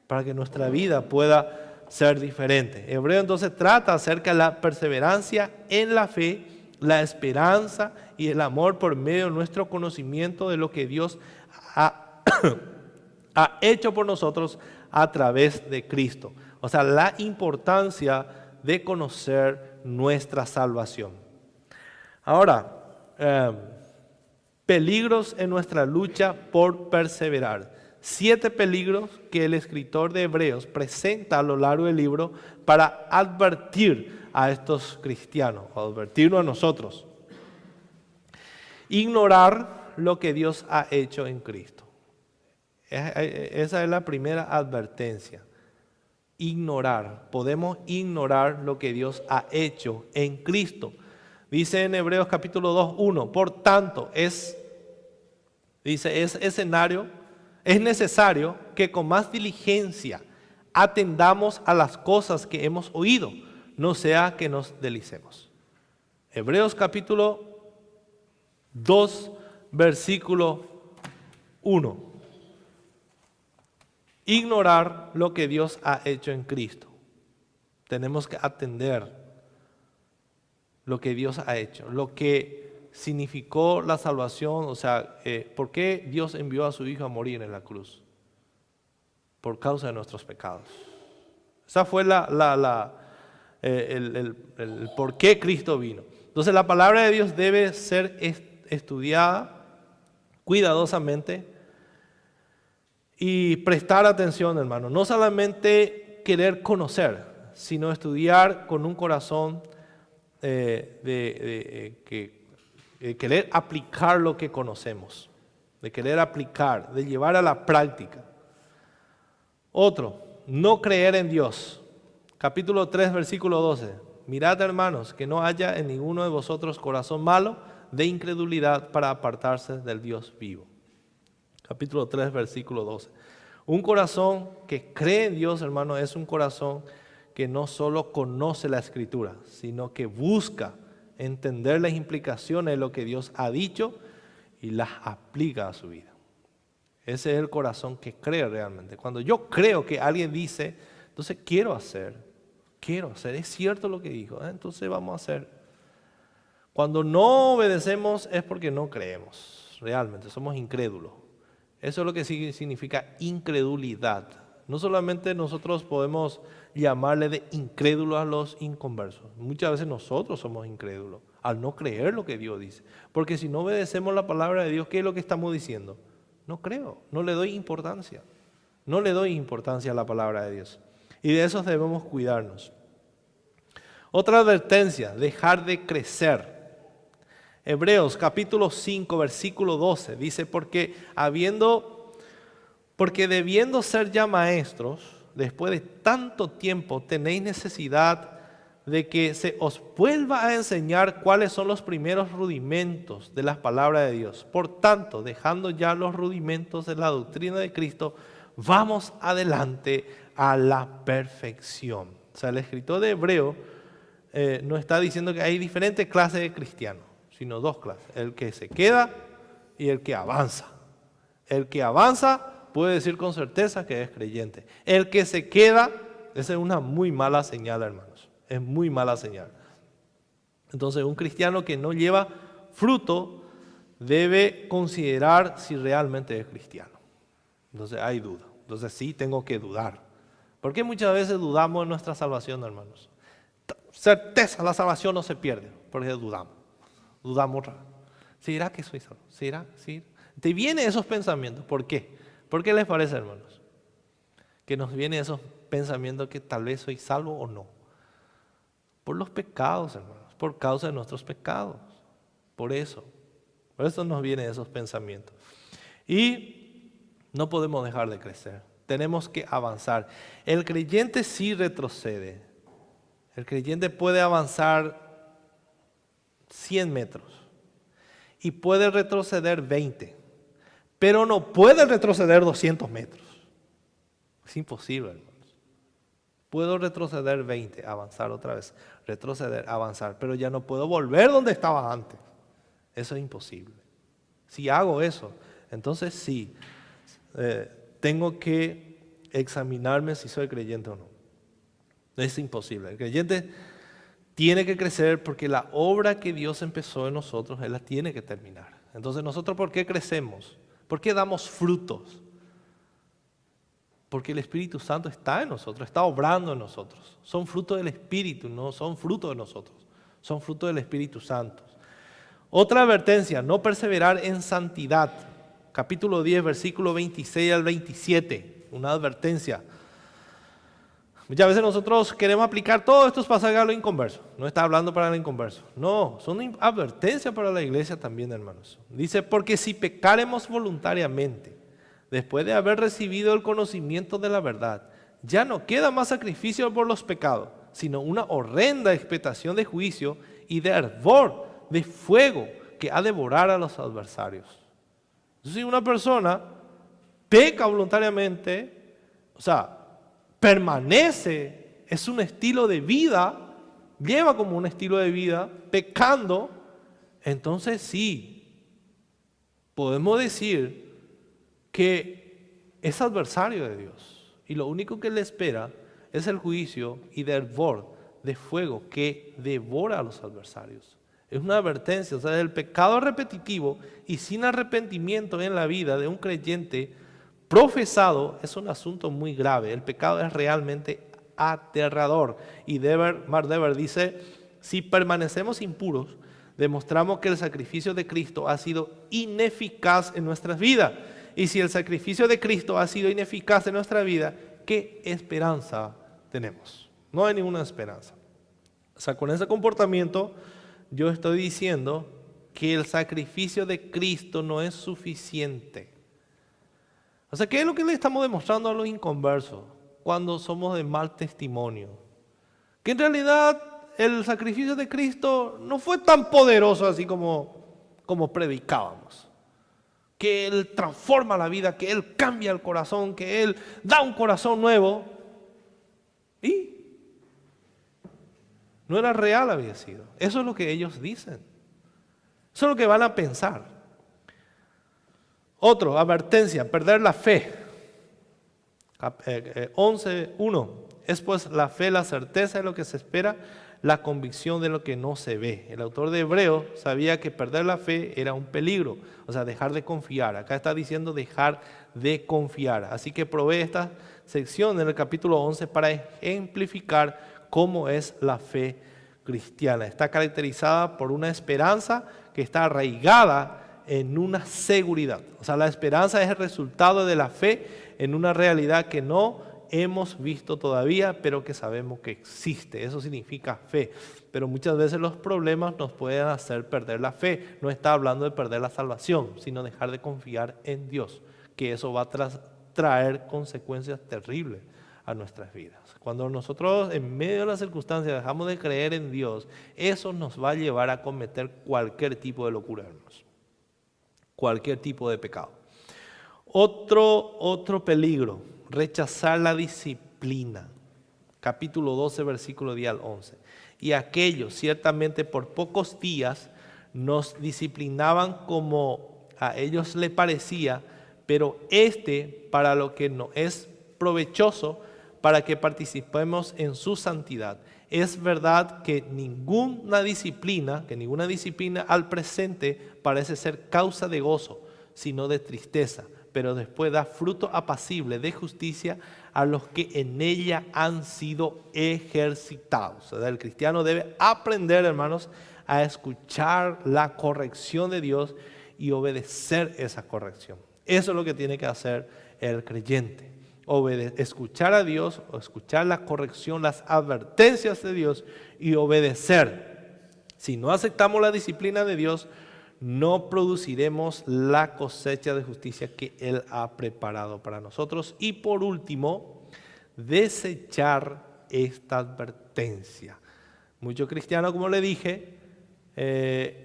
A: para que nuestra vida pueda ser diferente. Hebreo entonces trata acerca de la perseverancia en la fe, la esperanza y el amor por medio de nuestro conocimiento de lo que Dios ha hecho por nosotros a través de Cristo. O sea, la importancia de conocer nuestra salvación. Ahora, peligros en nuestra lucha por perseverar. 7 peligros que el escritor de Hebreos presenta a lo largo del libro para advertir a estos cristianos, o advertirnos a nosotros. Ignorar lo que Dios ha hecho en Cristo. Esa es la primera advertencia. Ignorar. Podemos ignorar lo que Dios ha hecho en Cristo. Dice en Hebreos capítulo 2, 1, por tanto, es necesario que con más diligencia atendamos a las cosas que hemos oído, no sea que nos deslicemos. Hebreos capítulo 2, versículo 1. Ignorar lo que Dios ha hecho en Cristo. Tenemos que atender lo que Dios ha hecho, lo que significó la salvación, o sea, ¿por qué Dios envió a su Hijo a morir en la cruz? Por causa de nuestros pecados. Esa fue el por qué Cristo vino. Entonces la palabra de Dios debe ser estudiada cuidadosamente y prestar atención, hermano. No solamente querer conocer, sino estudiar con un corazón de querer aplicar lo que conocemos, de querer aplicar, de llevar a la práctica. Otro, no creer en Dios. Capítulo 3, versículo 12. Mirad, hermanos, que no haya en ninguno de vosotros corazón malo de incredulidad para apartarse del Dios vivo. Capítulo 3, versículo 12. Un corazón que cree en Dios, hermano, es un corazón que no solo conoce la Escritura, sino que busca entender las implicaciones de lo que Dios ha dicho y las aplica a su vida. Ese es el corazón que cree realmente. Cuando yo creo que alguien dice, entonces quiero hacer, es cierto lo que dijo, entonces vamos a hacer. Cuando no obedecemos es porque no creemos, realmente somos incrédulos. Eso es lo que significa incredulidad. No solamente nosotros podemos llamarle de incrédulos a los inconversos. Muchas veces nosotros somos incrédulos al no creer lo que Dios dice. Porque si no obedecemos la palabra de Dios, ¿qué es lo que estamos diciendo? No creo, no le doy importancia. No le doy importancia a la palabra de Dios. Y de eso debemos cuidarnos. Otra advertencia, dejar de crecer. Hebreos capítulo 5, versículo 12, dice, porque debiendo ser ya maestros, después de tanto tiempo tenéis necesidad de que se os vuelva a enseñar cuáles son los primeros rudimentos de las palabras de Dios. Por tanto, dejando ya los rudimentos de la doctrina de Cristo, vamos adelante a la perfección. O sea, el escritor de Hebreo no está diciendo que hay diferentes clases de cristianos, sino dos clases: el que se queda y el que avanza. El que avanza puede decir con certeza que es creyente. El que se queda, esa es una muy mala señal, hermanos. Es muy mala señal. Entonces, un cristiano que no lleva fruto debe considerar si realmente es cristiano. Entonces, hay duda. Entonces, sí tengo que dudar. ¿Por qué muchas veces dudamos en nuestra salvación, hermanos? Certeza, la salvación no se pierde, porque dudamos. Dudamos otra vez. ¿Será que soy salvo? ¿Será? ¿Sí? Te vienen esos pensamientos. ¿Por qué? ¿Por qué les parece, hermanos? Que nos vienen esos pensamientos que tal vez soy salvo o no. Por los pecados, hermanos. Por causa de nuestros pecados. Por eso nos vienen esos pensamientos. Y no podemos dejar de crecer. Tenemos que avanzar. El creyente sí retrocede. El creyente puede avanzar 100 metros y puede retroceder 20, pero no puede retroceder 200 metros. Es imposible, hermanos. Puedo retroceder 20, avanzar otra vez, retroceder, avanzar, pero ya no puedo volver donde estaba antes. Eso es imposible. Si hago eso, entonces sí, tengo que examinarme si soy creyente o no. Es imposible. El creyente tiene que crecer porque la obra que Dios empezó en nosotros, Él la tiene que terminar. Entonces, ¿nosotros por qué crecemos? ¿Por qué damos frutos? Porque el Espíritu Santo está en nosotros, está obrando en nosotros. Son frutos del Espíritu, no son frutos de nosotros. Son frutos del Espíritu Santo. Otra advertencia, no perseverar en santidad. Capítulo 10, versículo 26 al 27. Una advertencia. Muchas veces nosotros queremos aplicar todos estos pasajes a los inconversos. No está hablando para los inconversos. No, son advertencias para la iglesia también, hermanos. Dice, porque si pecaremos voluntariamente, después de haber recibido el conocimiento de la verdad, ya no queda más sacrificio por los pecados, sino una horrenda expectación de juicio y de hervor, de fuego, que ha de devorar a los adversarios. Entonces, si una persona peca voluntariamente, o sea, permanece, es un estilo de vida, lleva como un estilo de vida, pecando, entonces sí, podemos decir que es adversario de Dios. Y lo único que le espera es el juicio y de hervor, de fuego, que devora a los adversarios. Es una advertencia, o sea, el pecado repetitivo y sin arrepentimiento en la vida de un creyente profesado es un asunto muy grave. El pecado es realmente aterrador. Y Mark Dever dice, si permanecemos impuros, demostramos que el sacrificio de Cristo ha sido ineficaz en nuestras vidas. Y si el sacrificio de Cristo ha sido ineficaz en nuestra vida, ¿qué esperanza tenemos? No hay ninguna esperanza. O sea, con ese comportamiento yo estoy diciendo que el sacrificio de Cristo no es suficiente. O sea, ¿qué es lo que le estamos demostrando a los inconversos cuando somos de mal testimonio? Que en realidad el sacrificio de Cristo no fue tan poderoso así como predicábamos. Que Él transforma la vida, que Él cambia el corazón, que Él da un corazón nuevo. Y no era real, había sido. Eso es lo que ellos dicen. Eso es lo que van a pensar. Otro, advertencia, perder la fe. 11:1. Es pues la fe la certeza de lo que se espera, la convicción de lo que no se ve. El autor de Hebreos sabía que perder la fe era un peligro, o sea, dejar de confiar. Acá está diciendo dejar de confiar. Así que provee esta sección en el capítulo 11 para ejemplificar cómo es la fe cristiana. Está caracterizada por una esperanza que está arraigada en una seguridad. O sea, la esperanza es el resultado de la fe en una realidad que no hemos visto todavía, pero que sabemos que existe. Eso significa fe. Pero muchas veces los problemas nos pueden hacer perder la fe. No está hablando de perder la salvación, sino dejar de confiar en Dios, que eso va a traer consecuencias terribles a nuestras vidas. Cuando nosotros en medio de las circunstancias dejamos de creer en Dios, eso nos va a llevar a cometer cualquier tipo de locura, hermanos. Cualquier tipo de pecado. Otro peligro, rechazar la disciplina. Capítulo 12, versículo 10 al 11. Y aquellos ciertamente por pocos días nos disciplinaban como a ellos les parecía, pero para lo que nos es provechoso, para que participemos en su santidad. Es verdad que ninguna disciplina al presente parece ser causa de gozo, sino de tristeza, pero después da fruto apacible de justicia a los que en ella han sido ejercitados. O sea, el cristiano debe aprender, hermanos, a escuchar la corrección de Dios y obedecer esa corrección. Eso es lo que tiene que hacer el creyente. Escuchar a Dios, o escuchar la corrección, las advertencias de Dios y obedecer. Si no aceptamos la disciplina de Dios, no produciremos la cosecha de justicia que Él ha preparado para nosotros. Y por último, desechar esta advertencia. Muchos cristianos, como le dije,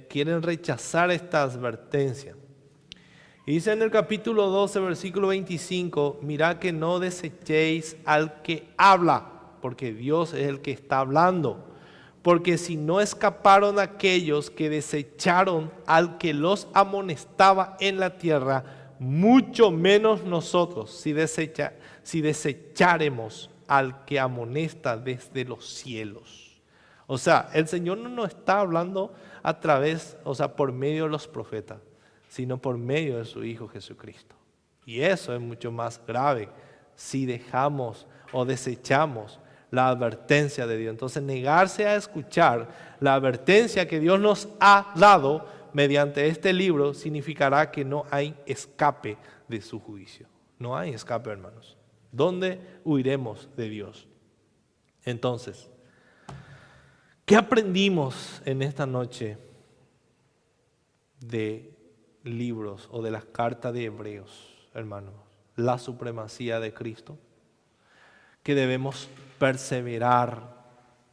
A: quieren rechazar esta advertencia. Y dice en el capítulo 12, versículo 25, mirad que no desechéis al que habla, porque Dios es el que está hablando. Porque si no escaparon aquellos que desecharon al que los amonestaba en la tierra, mucho menos nosotros si desecharemos al que amonesta desde los cielos. O sea, el Señor no nos está hablando por medio de los profetas, sino por medio de su Hijo Jesucristo. Y eso es mucho más grave si dejamos o desechamos la advertencia de Dios. Entonces, negarse a escuchar la advertencia que Dios nos ha dado mediante este libro significará que no hay escape de su juicio. No hay escape, hermanos. ¿Dónde huiremos de Dios? Entonces, ¿qué aprendimos en esta noche de libros o de las cartas de Hebreos, hermanos? La supremacía de Cristo, que debemos perseverar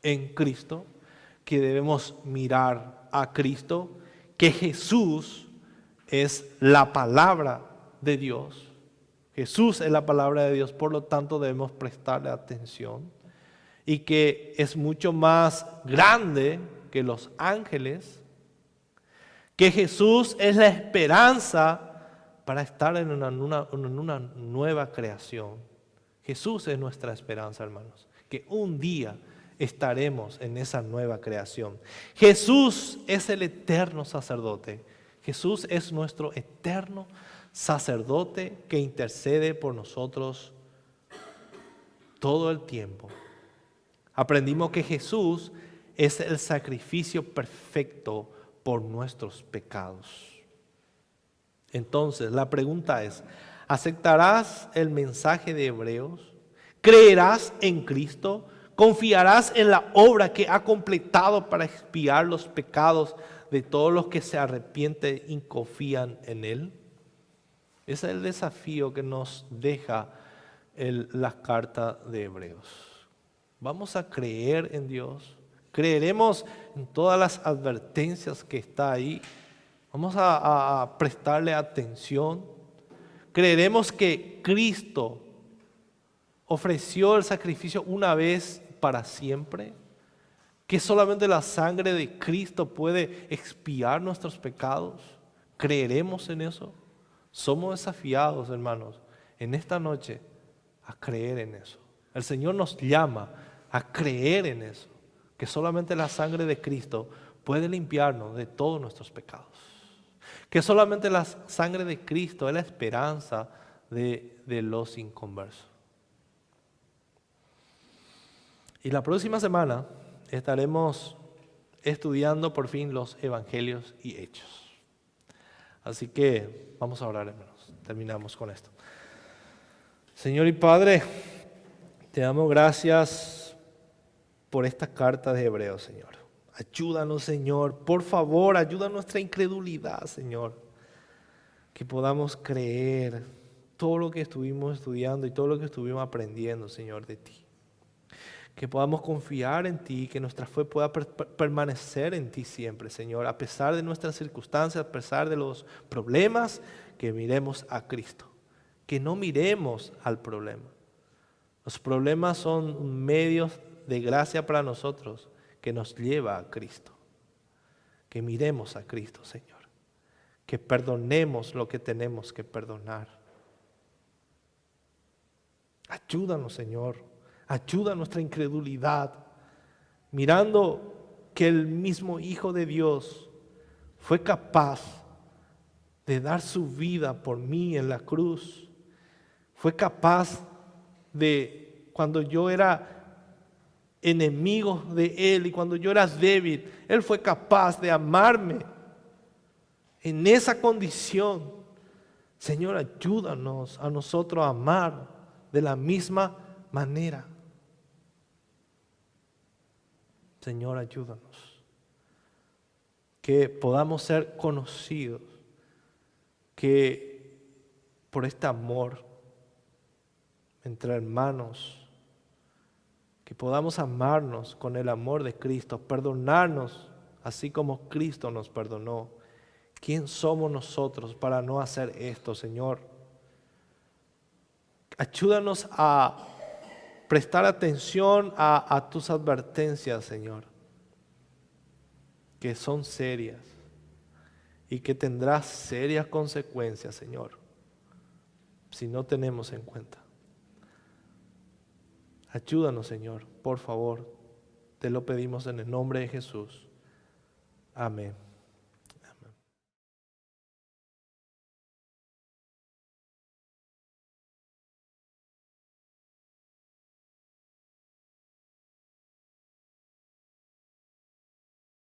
A: en Cristo, que debemos mirar a Cristo, que Jesús es la palabra de Dios. Jesús es la palabra de Dios, por lo tanto debemos prestarle atención, y que es mucho más grande que los ángeles, que Jesús es la esperanza para estar en una nueva creación. Jesús es nuestra esperanza, hermanos, que un día estaremos en esa nueva creación. Jesús es el eterno sacerdote. Jesús es nuestro eterno sacerdote que intercede por nosotros todo el tiempo. Aprendimos que Jesús es el sacrificio perfecto por nuestros pecados. Entonces, la pregunta es, ¿aceptarás el mensaje de Hebreos? ¿Creerás en Cristo? ¿Confiarás en la obra que ha completado para expiar los pecados de todos los que se arrepienten y confían en Él? Ese es el desafío que nos deja la carta de Hebreos. ¿Vamos a creer en Dios? ¿Creeremos en todas las advertencias que está ahí? ¿Vamos a prestarle atención? ¿Creeremos que Cristo ofreció el sacrificio una vez para siempre? ¿Que solamente la sangre de Cristo puede expiar nuestros pecados? ¿Creeremos en eso? Somos desafiados, hermanos, en esta noche a creer en eso. El Señor nos llama a creer en eso, que solamente la sangre de Cristo puede limpiarnos de todos nuestros pecados. Que solamente la sangre de Cristo es la esperanza de los inconversos. Y la próxima semana estaremos estudiando por fin los evangelios y hechos. Así que vamos a orar, hermanos. Terminamos con esto. Señor y Padre, te damos gracias por esta carta de Hebreos, Señor. Ayúdanos, Señor. Por favor, ayuda a nuestra incredulidad, Señor. Que podamos creer todo lo que estuvimos estudiando y todo lo que estuvimos aprendiendo, Señor, de ti. Que podamos confiar en ti, que nuestra fe pueda permanecer en ti siempre, Señor. A pesar de nuestras circunstancias, a pesar de los problemas, que miremos a Cristo. Que no miremos al problema. Los problemas son medios de gracia para nosotros que nos lleva a Cristo. Que miremos a Cristo, Señor. Que perdonemos lo que tenemos que perdonar. Ayúdanos, Señor. Ayuda a nuestra incredulidad. Mirando que el mismo Hijo de Dios fue capaz de dar su vida por mí en la cruz. Fue capaz de, cuando yo era enemigo de Él y cuando yo era débil, Él fue capaz de amarme en esa condición. Señor, ayúdanos a nosotros a amar de la misma manera. Señor, ayúdanos. Que podamos ser conocidos, que por este amor entre hermanos, que podamos amarnos con el amor de Cristo, perdonarnos así como Cristo nos perdonó. ¿Quién somos nosotros para no hacer esto, Señor? Ayúdanos a prestar atención a tus advertencias, Señor, que son serias y que tendrán serias consecuencias, Señor, si no tenemos en cuenta. Ayúdanos, Señor, por favor. Te lo pedimos en el nombre de Jesús. Amén.